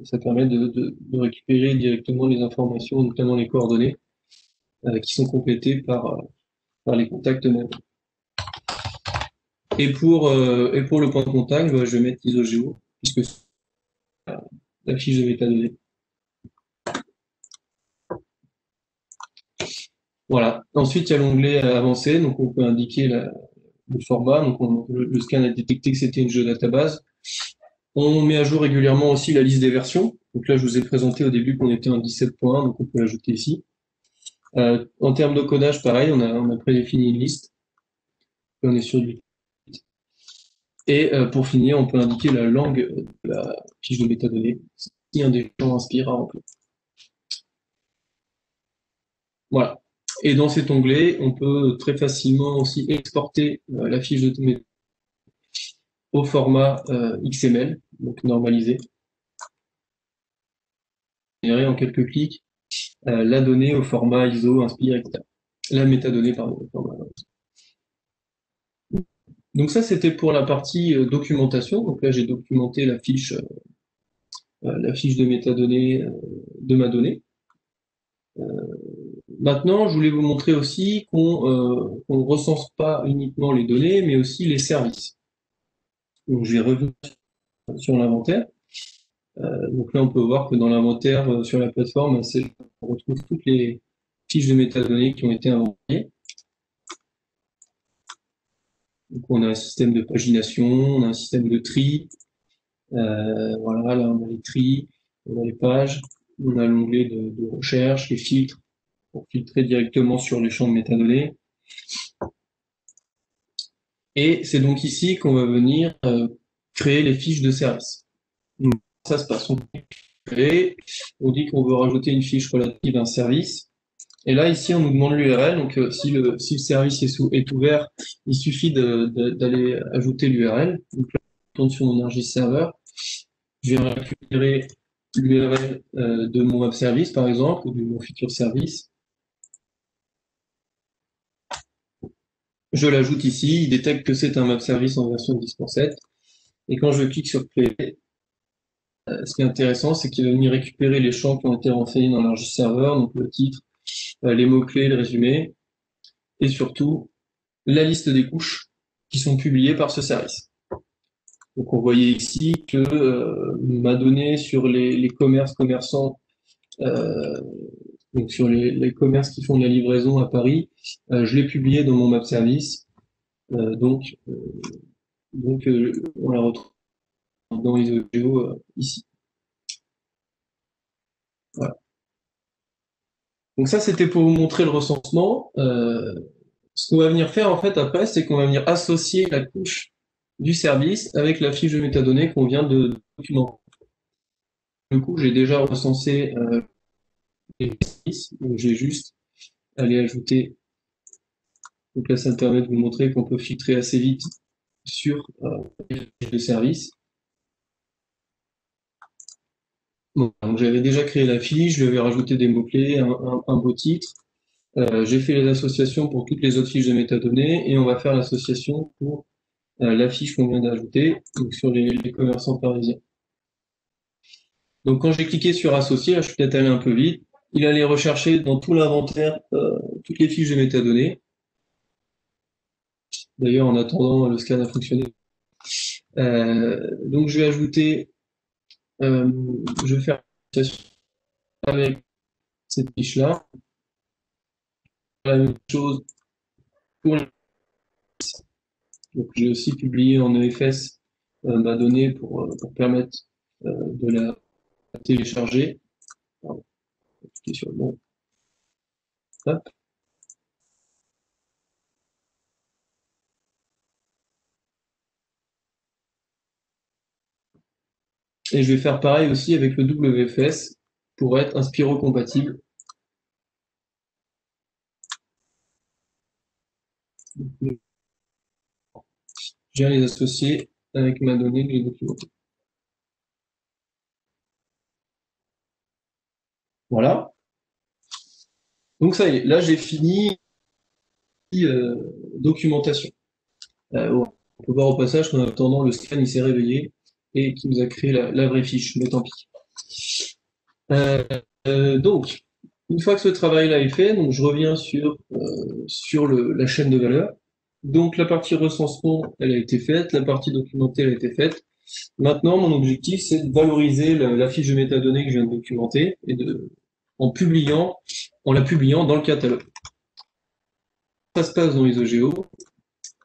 ça permet de récupérer directement les informations, notamment les coordonnées, qui sont complétées par les contacts eux-mêmes. Et pour le point de contact, je vais mettre ISOGEO, puisque c'est la fiche de métadonnées. Voilà. Ensuite, il y a l'onglet avancé, donc on peut indiquer le format. Donc le scan a détecté que c'était une géodatabase. On met à jour régulièrement aussi la liste des versions. Donc là, je vous ai présenté au début qu'on était en 17.1, donc on peut l'ajouter ici. En termes de codage, pareil, on a prédéfini une liste. On est sur du. Et pour finir, on peut indiquer la langue de la fiche de métadonnées. C'est un des champs Inspire à remplir. Voilà. Et dans cet onglet, on peut très facilement aussi exporter la fiche de métadonnées au format XML, donc normalisé. Générer en quelques clics la donnée au format ISO, Inspire, etc. La métadonnée, pardon. Au format. Donc ça, c'était pour la partie documentation. Donc là, j'ai documenté la fiche de métadonnées de ma donnée. Maintenant, je voulais vous montrer aussi qu'on recense pas uniquement les données, mais aussi les services. Donc je vais revenir sur l'inventaire. Donc là, on peut voir que dans l'inventaire sur la plateforme, on retrouve toutes les fiches de métadonnées qui ont été inventées. Donc on a un système de pagination, on a un système de tri. Voilà, là on a les tris, on a les pages, on a l'onglet de recherche, les filtres, pour filtrer directement sur les champs de métadonnées. Et c'est donc ici qu'on va venir créer les fiches de service. Donc, ça se passe. On dit qu'on veut rajouter une fiche relative à un service. Et là, ici, on nous demande l'URL. Donc, si le service est ouvert, il suffit d'aller ajouter l'URL. Donc là, je tourne sur mon Argis serveur. Je vais récupérer l'URL de mon web service, par exemple, ou de mon futur service. Je l'ajoute ici. Il détecte que c'est un web service en version 10.7. Et quand je clique sur créer, ce qui est intéressant, c'est qu'il va venir récupérer les champs qui ont été renseignés dans l'Argis serveur, donc le titre, les mots-clés, le résumé, et surtout la liste des couches qui sont publiées par ce service. Donc on voyait ici que ma donnée sur les commerçants, donc sur les commerces qui font de la livraison à Paris, je l'ai publié dans mon map service, donc on la retrouve dans ISOGEO ici. Voilà. Donc ça, c'était pour vous montrer le recensement. Ce qu'on va venir faire en fait après, c'est qu'on va venir associer la couche du service avec la fiche de métadonnées qu'on vient de documenter. Du coup, j'ai déjà recensé les services, donc j'ai juste à les ajouter. Donc là, ça me permet de vous montrer qu'on peut filtrer assez vite sur les fiches de service. Bon, donc j'avais déjà créé la fiche, je lui avais rajouté des mots-clés, un beau titre. J'ai fait les associations pour toutes les autres fiches de métadonnées et on va faire l'association pour la fiche qu'on vient d'ajouter, donc sur les commerçants parisiens. Donc quand j'ai cliqué sur associer, là je suis peut-être allé un peu vite, il allait rechercher dans tout l'inventaire toutes les fiches de métadonnées. D'ailleurs, en attendant, le scan a fonctionné. Donc je vais ajouter, je vais faire l'association avec cette fiche-là. La même chose pour les... Donc j'ai aussi publié en EFS ma donnée pour permettre de la télécharger. Pardon. Sur le bon. Hop. Et je vais faire pareil aussi avec le WFS pour être Inspiro compatible. Je viens les associer avec ma donnée que j'ai documentée. Voilà. Donc ça y est, là j'ai fini documentation. On peut voir au passage qu'en attendant le scan il s'est réveillé et qu'il nous a créé la vraie fiche, mais tant pis. Donc, une fois que ce travail-là est fait, donc je reviens sur la chaîne de valeur. Donc la partie recensement, elle a été faite, la partie documentée, elle a été faite. Maintenant, mon objectif, c'est de valoriser la fiche de métadonnées que je viens de documenter et en la publiant dans le catalogue. Ça se passe dans ISOGEO,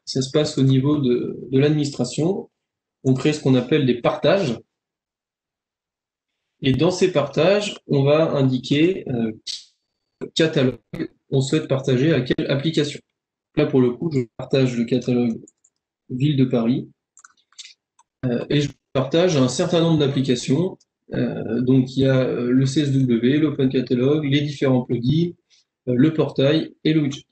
ça se passe au niveau de l'administration. On crée ce qu'on appelle des partages. Et dans ces partages, on va indiquer catalogue on souhaite partager à quelle application. Là, pour le coup, je partage le catalogue Ville de Paris et je partage un certain nombre d'applications. Donc, il y a le CSW, l'Open Catalog, les différents plugins, le portail et le widget.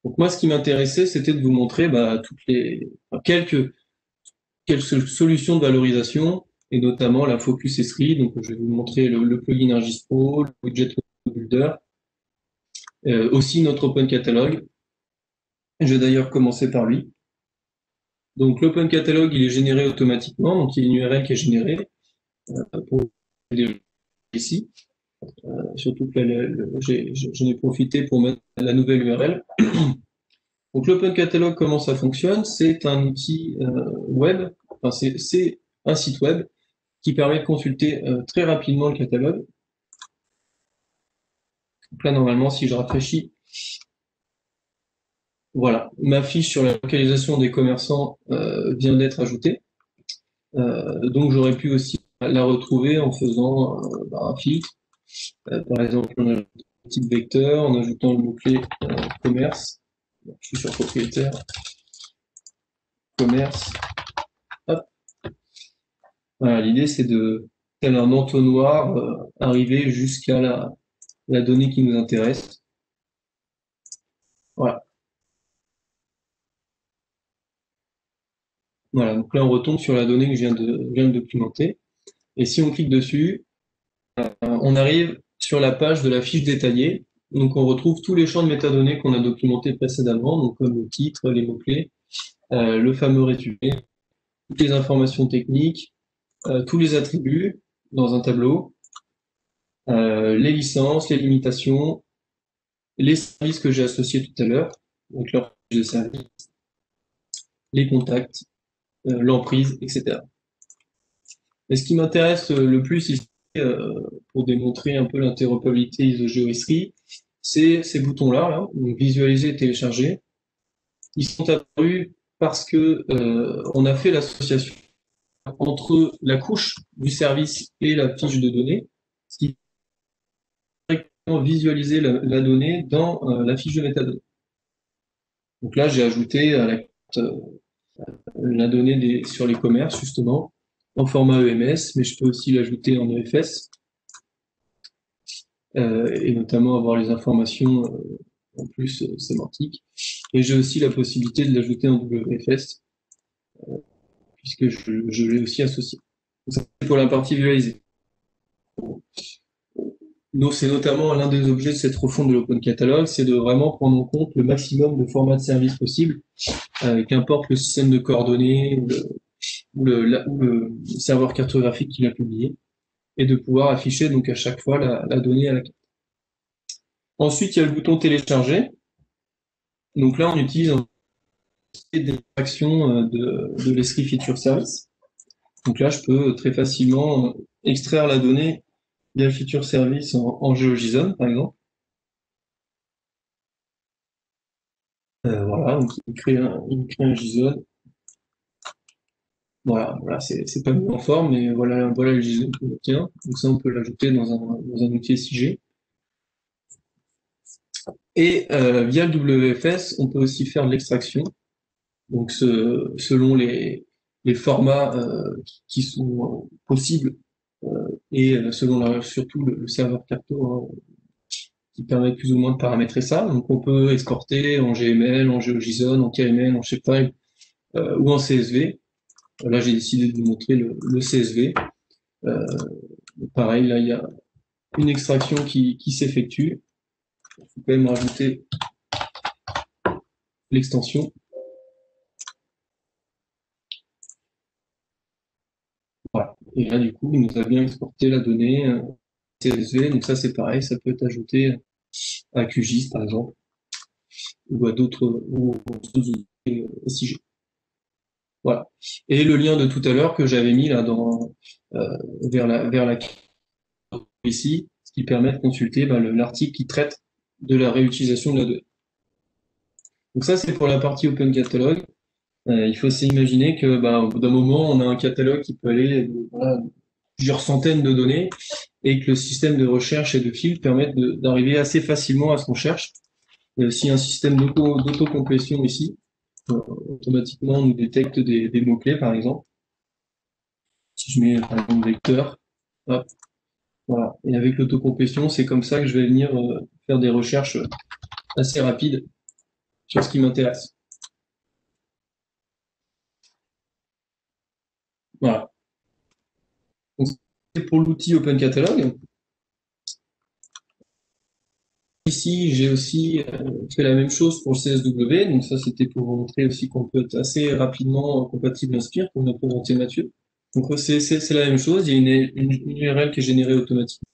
Donc, moi, ce qui m'intéressait, c'était de vous montrer toutes quelques quelques solutions de valorisation, et notamment la Focus Esri. Donc, je vais vous montrer le plugin Argis-Pro, le widget Builder, aussi notre Open Catalog. Je vais d'ailleurs commencer par lui. Donc, l'Open Catalog, il est généré automatiquement, donc il y a une URL qui est générée pour ici. Surtout que j'en ai profité pour mettre la nouvelle URL. Donc l'Open Catalog, comment ça fonctionne? C'est un outil web, enfin c'est un site web qui permet de consulter très rapidement le catalogue. Donc là, normalement, si je rafraîchis, voilà, ma fiche sur la localisation des commerçants vient d'être ajoutée. Donc j'aurais pu aussi la retrouver en faisant un filtre. Par exemple, on ajoute un type vecteur en ajoutant le mot-clé commerce. Je suis sur propriétaire, commerce. Hop. Voilà, l'idée c'est de, tel un entonnoir, arriver jusqu'à la donnée qui nous intéresse. Voilà. Voilà, donc là on retombe sur la donnée que je viens de documenter. Et si on clique dessus, on arrive sur la page de la fiche détaillée. Donc on retrouve tous les champs de métadonnées qu'on a documentés précédemment, donc comme le titre, les mots-clés, le fameux résumé, toutes les informations techniques, tous les attributs dans un tableau, les licences, les limitations, les services que j'ai associés tout à l'heure, donc leur fiche de service, les contacts, l'emprise, etc. Et ce qui m'intéresse le plus ici, pour démontrer un peu l'interopérabilité ISO-GeoESRI, c'est ces boutons-là, là, donc visualiser et télécharger. Ils sont apparus parce que on a fait l'association entre la couche du service et la fiche de données, ce qui permet de visualiser la donnée dans la fiche de métadonnées. Donc là, j'ai ajouté la donnée sur les commerces, justement, en format EMS, mais je peux aussi l'ajouter en EFS, et notamment avoir les informations en plus sémantiques. Et j'ai aussi la possibilité de l'ajouter en WFS, puisque je l'ai aussi associé. Donc ça, c'est pour la partie visualisée. C'est notamment l'un des objets de cette refonte de l'Open Catalog, c'est de vraiment prendre en compte le maximum de formats de service possible, qu'importe le système de coordonnées ou le serveur cartographique qu'il a publié, et de pouvoir afficher donc à chaque fois la donnée à la carte. Ensuite, il y a le bouton télécharger. Donc là, on utilise des actions de l'Esri Feature Service. Donc là, je peux très facilement extraire la donnée via le Feature Service en GeoJSON, par exemple. Voilà, donc il crée un JSON. Voilà, c'est pas mis en forme, mais voilà le JSON qu'on obtient. Donc ça, on peut l'ajouter dans un outil SIG. Et via le WFS, on peut aussi faire de l'extraction. Donc selon les formats qui sont possibles et selon surtout le serveur Carto qui permet plus ou moins de paramétrer ça. Donc on peut exporter en GML, en GeoJSON, en KML, en Shapefile ou en CSV. Là j'ai décidé de vous montrer le CSV. Pareil, là il y a une extraction qui s'effectue. Il faut quand même rajouter l'extension. Voilà. Et là, du coup, il nous a bien exporté la donnée CSV. Donc ça, c'est pareil, ça peut être ajouté à QGIS, par exemple, ou à d'autres outils SIG. Voilà. Et le lien de tout à l'heure que j'avais mis là vers la ici, ce qui permet de consulter l'article qui traite de la réutilisation de la donnée. Donc ça, c'est pour la partie Open Catalog. Il faut s'imaginer que au bout d'un moment, on a un catalogue qui peut aller plusieurs centaines de données et que le système de recherche et de filtre permettent d'arriver assez facilement à ce qu'on cherche. Il y a aussi un système d'autocomplétion ici. Automatiquement, on nous détecte des mots-clés, par exemple. Si je mets, par exemple, vecteur, hop, voilà. Et avec l'autocomplétion, c'est comme ça que je vais venir faire des recherches assez rapides sur ce qui m'intéresse. Voilà. Donc, c'est pour l'outil Open Catalog. Ici, j'ai aussi fait la même chose pour le CSW. Donc ça, c'était pour vous montrer aussi qu'on peut être assez rapidement compatible Inspire, comme l'a présenté Mathieu. Donc c'est la même chose. Il y a une URL qui est générée automatiquement.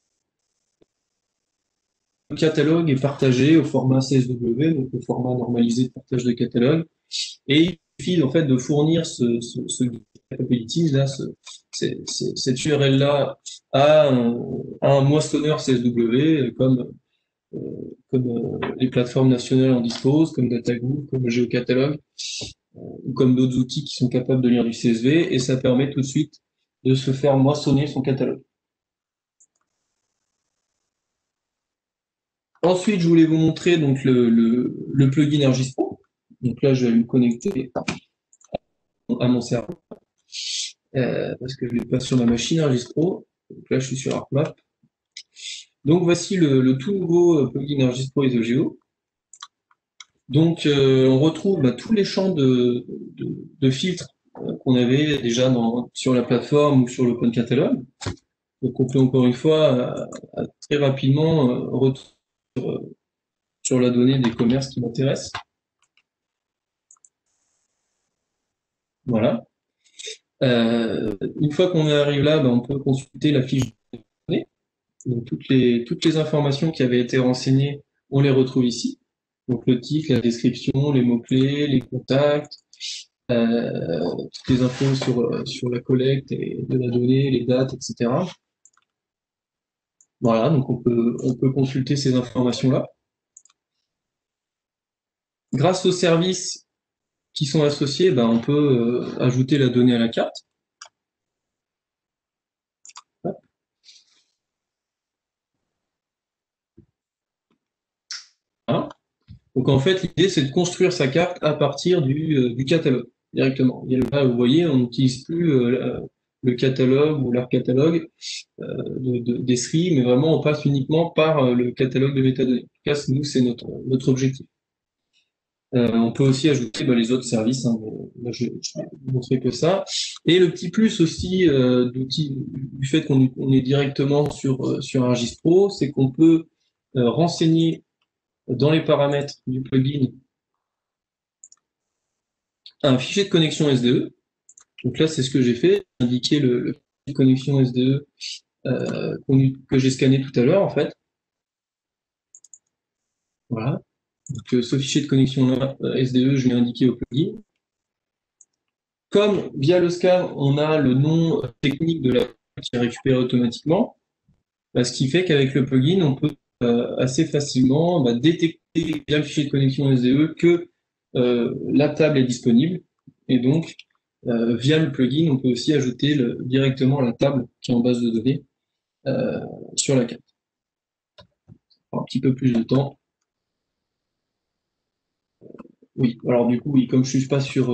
Le catalogue est partagé au format CSW, donc au format normalisé de partage de catalogue. Et il suffit en fait de fournir ce capabilities là, cette URL-là à un moissonneur CSW euh, les plateformes nationales en disposent, comme DataGo, comme GeoCatalog, ou comme d'autres outils qui sont capables de lire du CSV, et ça permet tout de suite de se faire moissonner son catalogue. Ensuite, je voulais vous montrer donc le plugin Argispro. Donc là, je vais me connecter à mon serveur, parce que je l'ai pas sur ma machine Argispro. Donc là, je suis sur ArcMap. Donc voici le tout nouveau plugin Argispro ISOGEO. Donc on retrouve tous les champs de filtres qu'on avait déjà sur la plateforme ou sur l'Open Catalog. Donc on peut encore une fois très rapidement retrouver sur la donnée des commerces qui m'intéressent. Voilà. Une fois qu'on arrive là, on peut consulter la fiche de données. Donc toutes les informations qui avaient été renseignées, on les retrouve ici. Donc le titre, la description, les mots-clés, les contacts, toutes les infos sur la collecte de la donnée, les dates, etc. Voilà, donc on peut consulter ces informations-là. Grâce aux services qui sont associés, on peut ajouter la donnée à la carte. Voilà. Donc en fait, l'idée, c'est de construire sa carte à partir du catalogue, directement. Et là, vous voyez, on n'utilise plus le catalogue ou leur catalogue d'Esri, mais vraiment, on passe uniquement par le catalogue de métadonnées. En tout cas, nous, c'est notre objectif. On peut aussi ajouter les autres services, hein, mais là, je vais vous montrer que ça. Et le petit plus aussi du fait qu'on est directement sur Argispro, c'est qu'on peut renseigner dans les paramètres du plugin un fichier de connexion SDE. Donc là, c'est ce que j'ai fait, indiquer le fichier de connexion SDE que j'ai scanné tout à l'heure, en fait. Voilà. Donc ce fichier de connexion là, SDE, je l'ai indiqué au plugin. Comme via le scan, on a le nom technique de la qui est récupéré automatiquement, ce qui fait qu'avec le plugin, on peut assez facilement détecter via le fichier de connexion SDE que la table est disponible. Et donc, via le plugin, on peut aussi ajouter directement la table qui est en base de données sur la carte. Un petit peu plus de temps. Oui, alors du coup, oui, comme je ne suis pas sur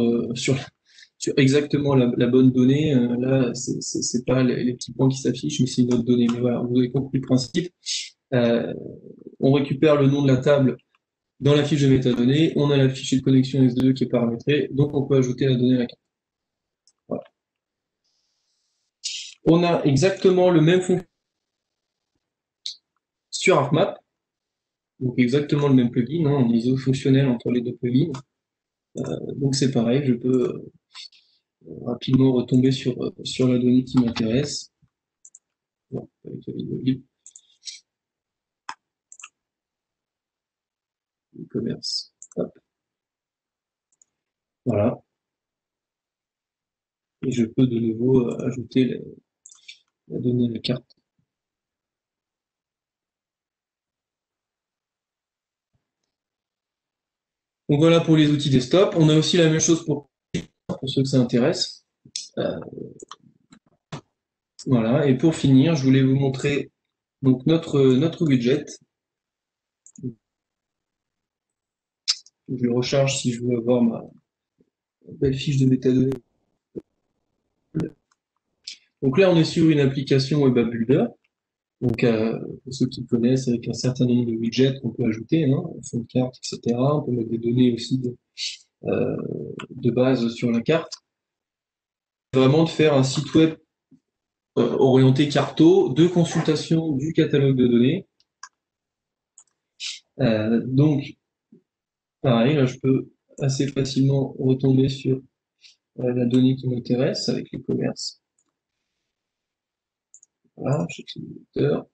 exactement la bonne donnée, là, c'est pas les petits points qui s'affichent, mais c'est une autre donnée. Mais voilà, vous avez compris le principe. On récupère le nom de la table dans la fiche de métadonnées, on a la fichier de connexion SDE qui est paramétrée, donc on peut ajouter la donnée à la carte. Voilà. On a exactement le même fonctionnement sur ArcMap, donc exactement le même plugin, hein, on est iso-fonctionnel entre les deux plugins. Donc c'est pareil, je peux rapidement retomber sur la donnée qui m'intéresse. Bon, avec la vidéo libre. E-commerce. Hop. Voilà. Et je peux de nouveau ajouter la donnée à la carte. Donc voilà pour les outils desktop. On a aussi la même chose pour ceux que ça intéresse. Voilà. Et pour finir, je voulais vous montrer donc notre widget. Je le recharge si je veux avoir ma belle fiche de métadonnées. Donc là, on est sur une application Web App Builder. Donc, pour ceux qui connaissent, avec un certain nombre de widgets qu'on peut ajouter, hein, fond de carte, etc. On peut mettre des données aussi de base sur la carte. vraiment de faire un site web orienté carto, de consultation du catalogue de données. Donc, pareil, là, je peux assez facilement retomber sur la donnée qui m'intéresse avec les commerces. Voilà, chez l'utilisateur.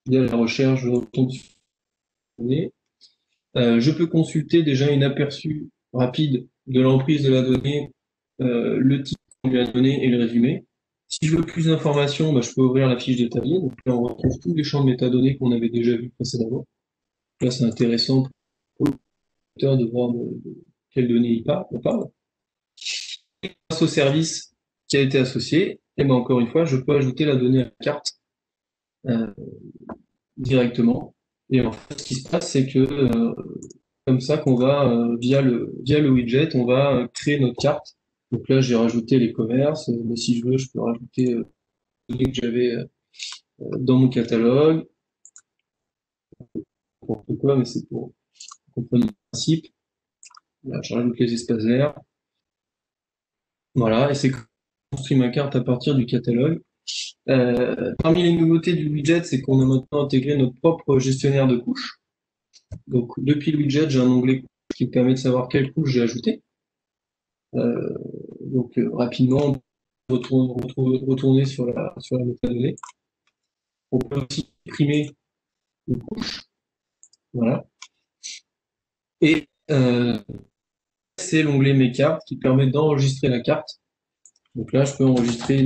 Via la recherche, je retombe sur la donnée. Je peux consulter déjà une aperçu rapide de l'emprise de la donnée, le titre qu'on lui a donné et le résumé. Si je veux plus d'informations, je peux ouvrir la fiche détaillée. Donc là, on retrouve tous les champs de métadonnées qu'on avait déjà vus précédemment. Là, c'est intéressant pour l'auteur de voir de quelles données on parle. Grâce au service qui a été associé, et encore une fois, je peux ajouter la donnée à la carte directement. Et en fait, ce qui se passe, c'est que comme ça qu'on va, via le widget, on va créer notre carte. Donc là, j'ai rajouté les commerces, mais si je veux, je peux rajouter les que j'avais dans mon catalogue. N'importe quoi, mais c'est pour comprendre le principe. Là, je rajoute les espaces verts. Voilà, et c'est construit ma carte à partir du catalogue. Parmi les nouveautés du widget, c'est qu'on a maintenant intégré notre propre gestionnaire de couches. Donc, depuis le widget, j'ai un onglet qui me permet de savoir quelle couche j'ai ajouté. Donc, rapidement, on peut retourner sur la métadonnée. On peut aussi imprimer une couche. Voilà. Et c'est l'onglet Mes cartes qui permet d'enregistrer la carte. Donc là, je peux enregistrer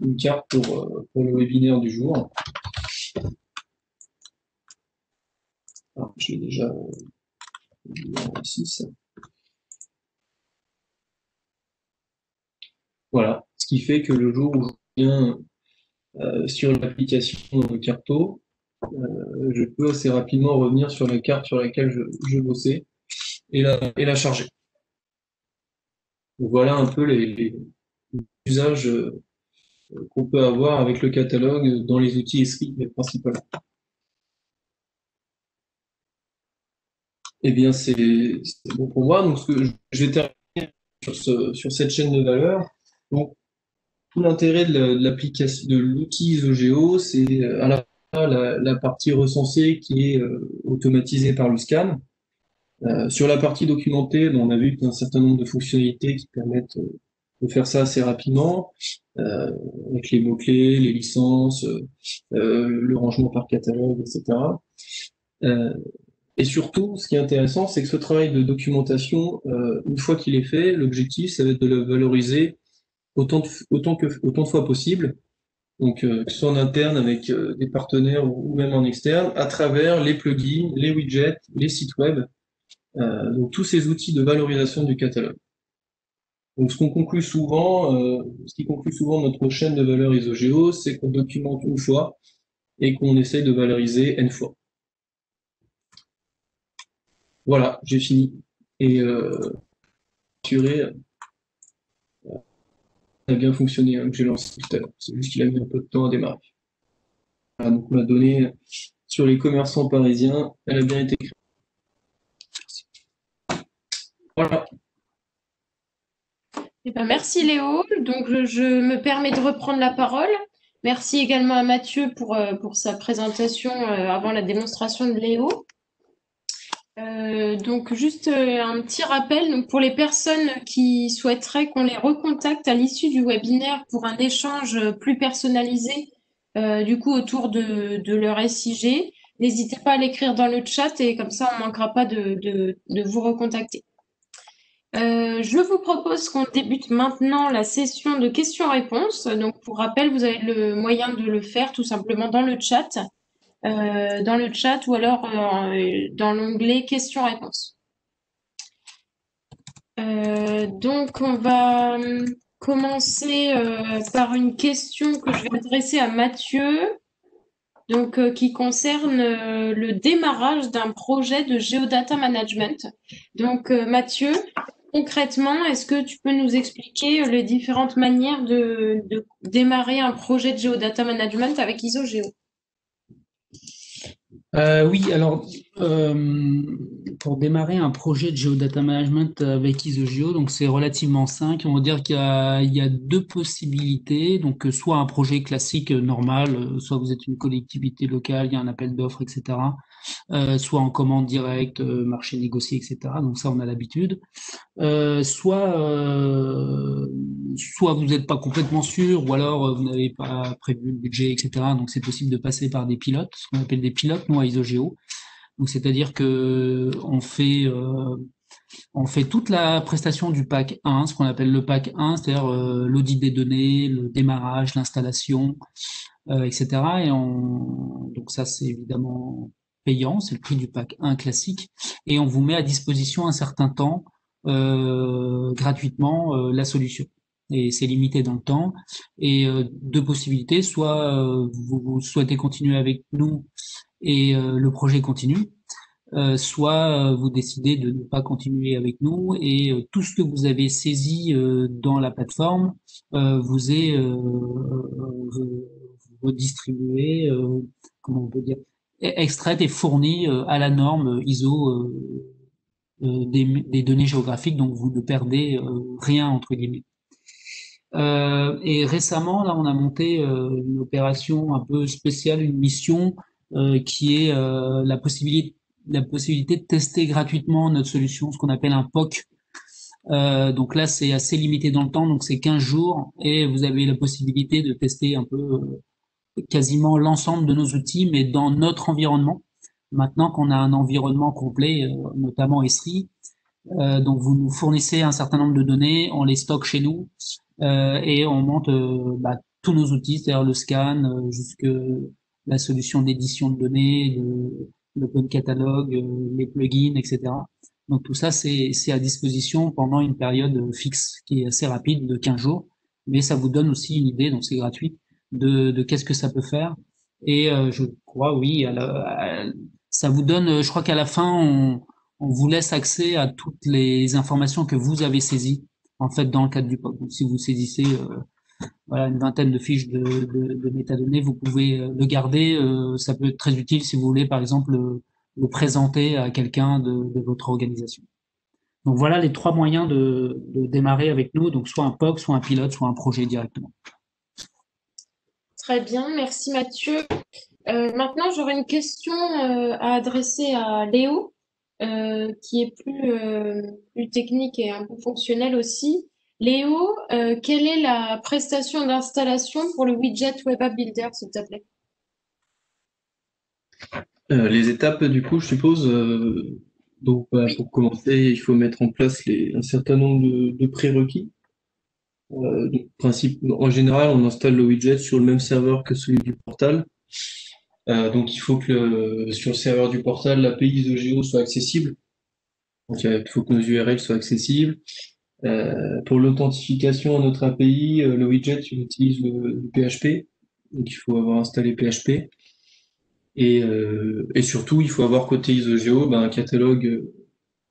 une carte pour le webinaire du jour. Alors, je l'ai déjà ici. Voilà, ce qui fait que le jour où je viens sur l'application Carto, je peux assez rapidement revenir sur la carte sur laquelle je bossais et la charger. Donc voilà un peu les usages qu'on peut avoir avec le catalogue dans les outils Esri principalement. Eh bien, c'est bon pour moi. Donc, je vais terminer sur cette chaîne de valeur. Donc, tout l'intérêt de l'application, de l'outil Isogeo, c'est à la fois la partie recensée qui est automatisée par le scan. Sur la partie documentée, on a vu qu'il y a un certain nombre de fonctionnalités qui permettent de faire ça assez rapidement, avec les mots-clés, les licences, le rangement par catalogue, etc. Et surtout, ce qui est intéressant, c'est que ce travail de documentation, une fois qu'il est fait, l'objectif, ça va être de le valoriser autant de fois possible, donc que ce soit en interne avec des partenaires ou même en externe, à travers les plugins, les widgets, les sites web, donc tous ces outils de valorisation du catalogue. Donc ce qui conclut souvent notre chaîne de valeur Isogeo, c'est qu'on documente une fois et qu'on essaye de valoriser n fois. Voilà, j'ai fini. Et assuré, a bien fonctionné, que j'ai lancé tout à l'heure. C'est juste qu'il a mis un peu de temps à démarrer. Voilà, donc ma donnée sur les commerçants parisiens, elle a bien été créée. Voilà. Eh ben, merci Léo. Donc je me permets de reprendre la parole. Merci également à Mathieu pour sa présentation avant la démonstration de Léo. Donc juste un petit rappel, donc pour les personnes qui souhaiteraient qu'on les recontacte à l'issue du webinaire pour un échange plus personnalisé, du coup autour de leur SIG, n'hésitez pas à l'écrire dans le chat et comme ça on ne manquera pas de vous recontacter. Je vous propose qu'on débute maintenant la session de questions-réponses. Donc pour rappel, vous avez le moyen de le faire tout simplement dans le chat ou alors dans l'onglet questions-réponses. Donc on va commencer par une question que je vais adresser à Mathieu, donc qui concerne le démarrage d'un projet de Geodata Management. Donc Mathieu, concrètement, est-ce que tu peux nous expliquer les différentes manières de démarrer un projet de Geodata Management avec Isogeo? Oui, alors pour démarrer un projet de Geodata Management avec ISOGEO, donc c'est relativement simple. On va dire qu'il y a deux possibilités. Donc soit un projet classique normal, soit vous êtes une collectivité locale, il y a un appel d'offres, etc. Soit en commande directe, marché négocié, etc. Donc ça, on a l'habitude. Soit vous n'êtes pas complètement sûr, ou alors vous n'avez pas prévu le budget, etc. Donc c'est possible de passer par des pilotes, ce qu'on appelle des pilotes, nous à Isogeo. Donc c'est-à-dire que on fait toute la prestation du pack 1, ce qu'on appelle le pack 1, c'est-à-dire l'audit des données, le démarrage, l'installation, etc. Donc ça c'est évidemment payant, c'est le prix du pack 1 classique, et on vous met à disposition un certain temps gratuitement la solution. Et c'est limité dans le temps. Et deux possibilités, soit vous souhaitez continuer avec nous et le projet continue, soit vous décidez de ne pas continuer avec nous et tout ce que vous avez saisi dans la plateforme vous est redistribué, comment on peut dire, extraite et fournie à la norme ISO des données géographiques, donc vous ne perdez rien entre guillemets. Et récemment, là, on a monté une opération un peu spéciale, une mission qui est la possibilité de tester gratuitement notre solution, ce qu'on appelle un POC. Donc là, c'est assez limité dans le temps, donc c'est 15 jours, et vous avez la possibilité de tester un peu quasiment l'ensemble de nos outils, mais dans notre environnement. Maintenant qu'on a un environnement complet, notamment Esri, donc vous nous fournissez un certain nombre de données, on les stocke chez nous et on monte tous nos outils, c'est-à-dire le scan, jusque la solution d'édition de données, l'open catalogue, les plugins, etc. Donc tout ça, c'est à disposition pendant une période fixe qui est assez rapide de 15 jours, mais ça vous donne aussi une idée, donc c'est gratuit, de qu'est-ce que ça peut faire. Et je crois, oui, ça vous donne, je crois qu'à la fin, on vous laisse accès à toutes les informations que vous avez saisies en fait dans le cadre du POC. Donc, si vous saisissez voilà, une vingtaine de fiches de métadonnées, vous pouvez le garder. Ça peut être très utile si vous voulez, par exemple, le présenter à quelqu'un de votre organisation. Donc voilà les trois moyens de démarrer avec nous, donc soit un POC, soit un pilote, soit un projet directement. Très bien, merci Mathieu. Maintenant, j'aurais une question à adresser à Léo, qui est plus technique et un peu fonctionnelle aussi. Léo, quelle est la prestation d'installation pour le widget Web App Builder, s'il te plaît? Les étapes, du coup, je suppose, donc Oui. pour commencer, il faut mettre en place un certain nombre de prérequis. En général, on installe le widget sur le même serveur que celui du portal. Donc, il faut que sur le serveur du portal, l'API ISOGEO soit accessible. Donc, il faut que nos URL soient accessibles. Pour l'authentification à notre API, le widget il utilise le PHP. Donc, il faut avoir installé PHP. Et surtout, il faut avoir côté ISOGEO un catalogue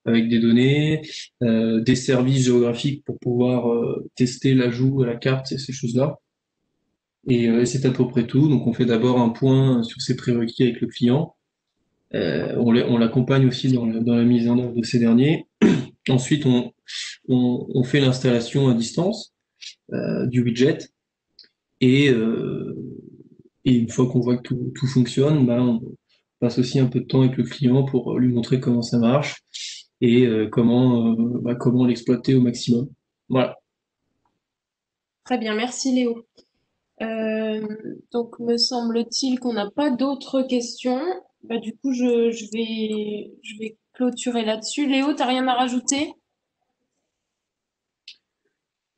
avec des données, des services géographiques pour pouvoir tester l'ajout à la carte et ces choses-là. Et c'est à peu près tout. Donc on fait d'abord un point sur ces prérequis avec le client. On l'accompagne aussi dans la mise en œuvre de ces derniers. Ensuite, on fait l'installation à distance du widget. Et, euh, et une fois qu'on voit que tout fonctionne, on passe aussi un peu de temps avec le client pour lui montrer comment ça marche et comment l'exploiter au maximum. Voilà. Très bien, merci Léo. Euh, donc, me semble-t-il qu'on n'a pas d'autres questions. Bah, du coup, je vais clôturer là-dessus. Léo, t'as rien à rajouter?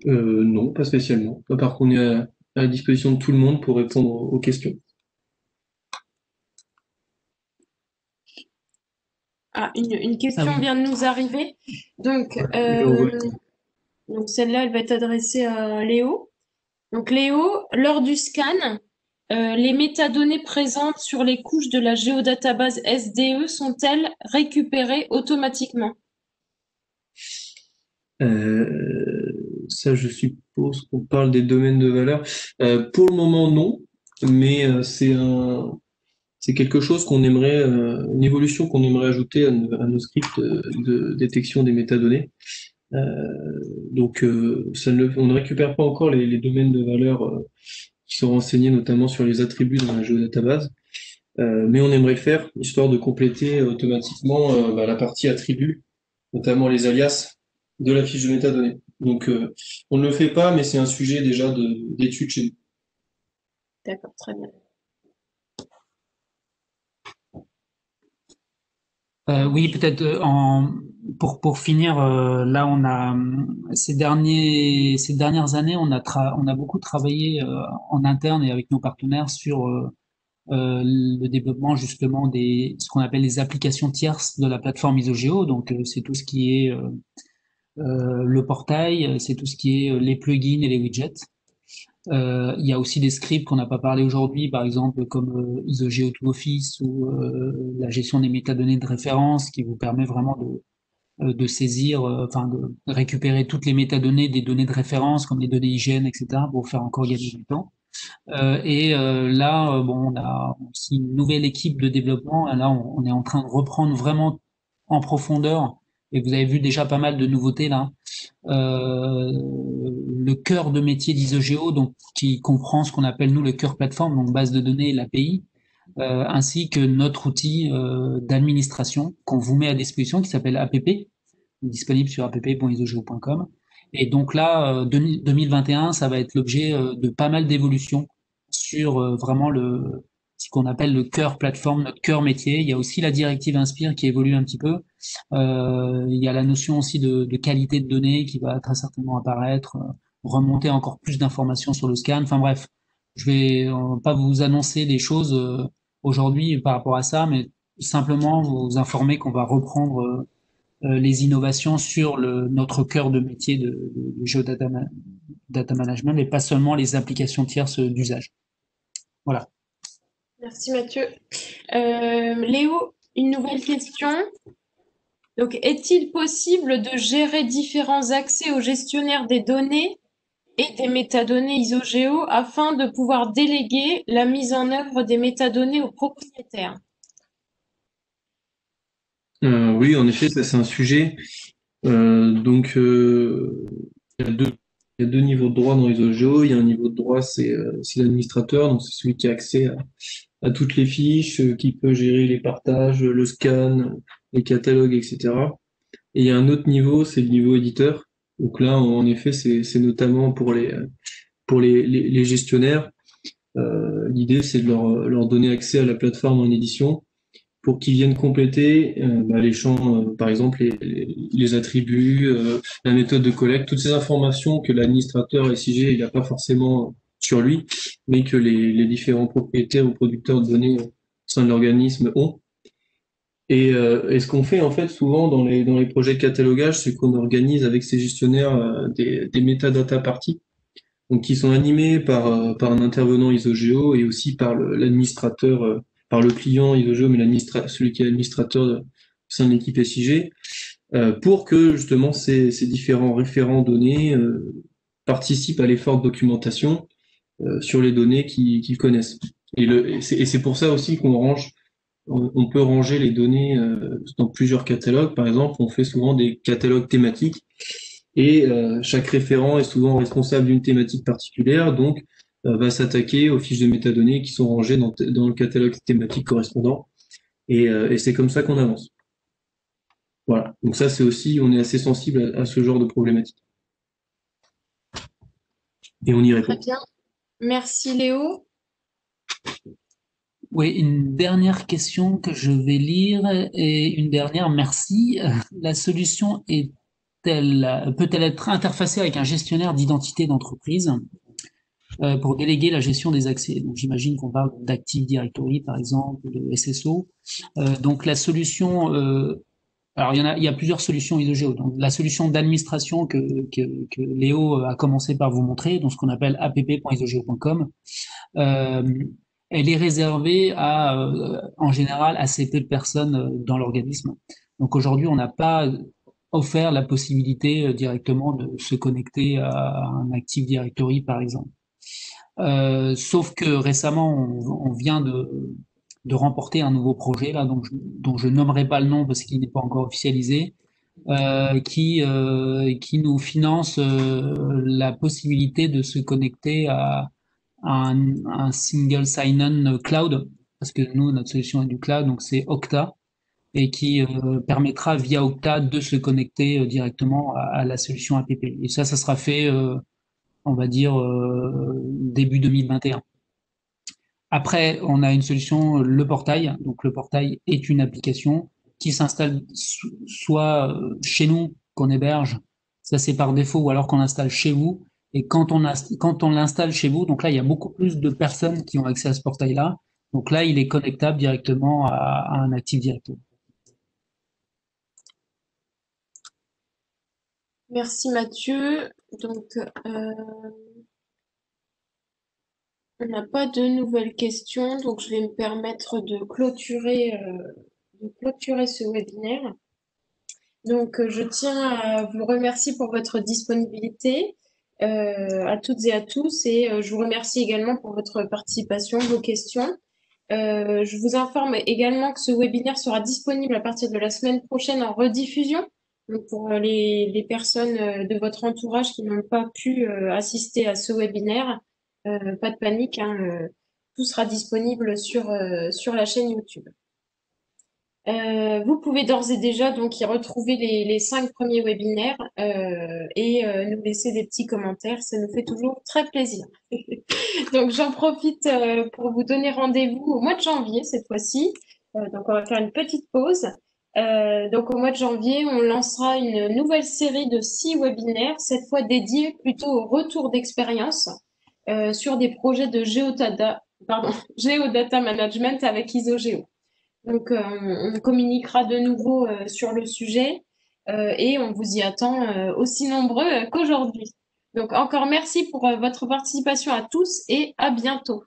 Non, pas spécialement. À part qu'on est à la disposition de tout le monde pour répondre aux questions. Ah, une Ah question oui. vient de nous arriver. Donc, Je l'envoie. donc celle-là, elle va être adressée à Léo. Donc, Léo, lors du scan, les métadonnées présentes sur les couches de la géodatabase SDE sont-elles récupérées automatiquement? Ça, je suppose qu'on parle des domaines de valeur. Pour le moment, non, mais c'est quelque chose qu'on aimerait, une évolution qu'on aimerait ajouter à nos scripts de détection des métadonnées. Donc, on ne récupère pas encore les domaines de valeur qui sont renseignés notamment sur les attributs dans la géodatabase, mais on aimerait le faire, histoire de compléter automatiquement la partie attributs, notamment les alias de la fiche de métadonnées. Donc, on ne le fait pas, mais c'est un sujet déjà d'étude chez nous. D'accord, très bien. Oui, peut-être pour finir, là on a ces dernières années, on a beaucoup travaillé en interne et avec nos partenaires sur le développement justement des ce qu'on appelle les applications tierces de la plateforme Isogeo. Donc c'est tout ce qui est le portail, c'est tout ce qui est les plugins et les widgets. Il y a aussi des scripts qu'on n'a pas parlé aujourd'hui, par exemple comme Isogeo to Office ou la gestion des métadonnées de référence qui vous permet vraiment de saisir, enfin de récupérer toutes les métadonnées des données de référence comme les données hygiène, etc. pour faire encore gagner du temps. Là, bon, on a aussi une nouvelle équipe de développement. Là, on est en train de reprendre vraiment en profondeur. Et vous avez vu déjà pas mal de nouveautés là. Le cœur de métier d'Isogeo, donc qui comprend ce qu'on appelle nous le cœur plateforme, donc base de données et l'API, ainsi que notre outil d'administration qu'on vous met à disposition qui s'appelle APP, disponible sur app.isogeo.com. Et donc là, 2021, ça va être l'objet de pas mal d'évolutions sur vraiment ce qu'on appelle le cœur plateforme, notre cœur métier. Il y a aussi la directive Inspire qui évolue un petit peu. Il y a la notion aussi de qualité de données qui va très certainement apparaître, remonter encore plus d'informations sur le scan. Enfin bref, je vais pas vous annoncer des choses aujourd'hui par rapport à ça, mais simplement vous informer qu'on va reprendre les innovations sur notre cœur de métier de data management et pas seulement les applications tierces d'usage. Voilà. Merci Mathieu. Léo, une nouvelle question. Donc, est-il possible de gérer différents accès au gestionnaire des données et des métadonnées Isogeo afin de pouvoir déléguer la mise en œuvre des métadonnées aux propriétaires? Oui, en effet, ça c'est un sujet. Donc, il y a deux, il y a deux niveaux de droit dans les OGO. Il y a un niveau de droit, c'est l'administrateur, donc c'est celui qui a accès à toutes les fiches, qui peut gérer les partages, le scan, les catalogues, etc. Et il y a un autre niveau, c'est le niveau éditeur. Donc là, en effet, c'est notamment pour les gestionnaires. L'idée, c'est de leur donner accès à la plateforme en édition pour qu'ils viennent compléter les champs, par exemple les attributs, la méthode de collecte, toutes ces informations que l'administrateur SIG il n'a pas forcément sur lui, mais que les différents propriétaires ou producteurs de données au sein de l'organisme ont. Et ce qu'on fait en fait souvent dans les projets de catalogage, c'est qu'on organise avec ces gestionnaires des metadata parties, donc qui sont animés par un intervenant ISOGEO et aussi par l'administrateur, par le client ISOGEO, mais celui qui est administrateur au sein de l'équipe SIG, pour que justement ces différents référents données participent à l'effort de documentation sur les données qu'ils connaissent. Et c'est pour ça aussi on peut ranger les données dans plusieurs catalogues. Par exemple, on fait souvent des catalogues thématiques et chaque référent est souvent responsable d'une thématique particulière, donc va s'attaquer aux fiches de métadonnées qui sont rangées dans le catalogue thématique correspondant. Et c'est comme ça qu'on avance. Voilà. Donc ça, c'est aussi, on est assez sensible à ce genre de problématique. Et on y répond. Très bien. Merci Léo. Oui, une dernière question que je vais lire et une dernière, merci. La solution peut-elle être interfacée avec un gestionnaire d'identité d'entreprise pour déléguer la gestion des accès? Donc, j'imagine qu'on parle d'Active Directory, par exemple, de SSO. Donc, la solution, alors il y a plusieurs solutions ISOGEO. Donc, la solution d'administration que Léo a commencé par vous montrer, donc ce qu'on appelle app.isogeo.com, elle est réservée en général, assez peu de personnes dans l'organisme. Donc aujourd'hui, on n'a pas offert la possibilité directement de se connecter à un Active Directory, par exemple. Sauf que récemment, on vient de remporter un nouveau projet là, dont je nommerai pas le nom parce qu'il n'est pas encore officialisé, qui nous finance la possibilité de se connecter à un single sign-on cloud, parce que nous, notre solution est du cloud, donc c'est Okta, et qui permettra via Okta de se connecter directement à la solution APP. Et ça sera fait, on va dire, début 2021. Après, on a une solution, le portail. Donc le portail est une application qui s'installe soit chez nous, qu'on héberge, ça c'est par défaut, ou alors qu'on installe chez vous. Et quand on l'installe chez vous, donc là, il y a beaucoup plus de personnes qui ont accès à ce portail-là. Donc là, il est connectable directement à un Active Directory. Merci Mathieu. Donc, on n'a pas de nouvelles questions, donc je vais me permettre de clôturer ce webinaire. Donc, je tiens à vous remercier pour votre disponibilité, à toutes et à tous, et je vous remercie également pour votre participation, vos questions. Je vous informe également que ce webinaire sera disponible à partir de la semaine prochaine en rediffusion. Donc pour les personnes de votre entourage qui n'ont pas pu assister à ce webinaire, pas de panique, hein, tout sera disponible sur la chaîne YouTube. Vous pouvez d'ores et déjà donc y retrouver les 5 premiers webinaires et nous laisser des petits commentaires, ça nous fait toujours très plaisir. Donc j'en profite pour vous donner rendez-vous au mois de janvier cette fois-ci. Donc on va faire une petite pause. Donc au mois de janvier, on lancera une nouvelle série de 6 webinaires, cette fois dédiés plutôt au retour d'expérience sur des projets de géodata management avec ISOGEO. Donc, on communiquera de nouveau sur le sujet et on vous y attend aussi nombreux qu'aujourd'hui. Donc, encore merci pour votre participation à tous et à bientôt.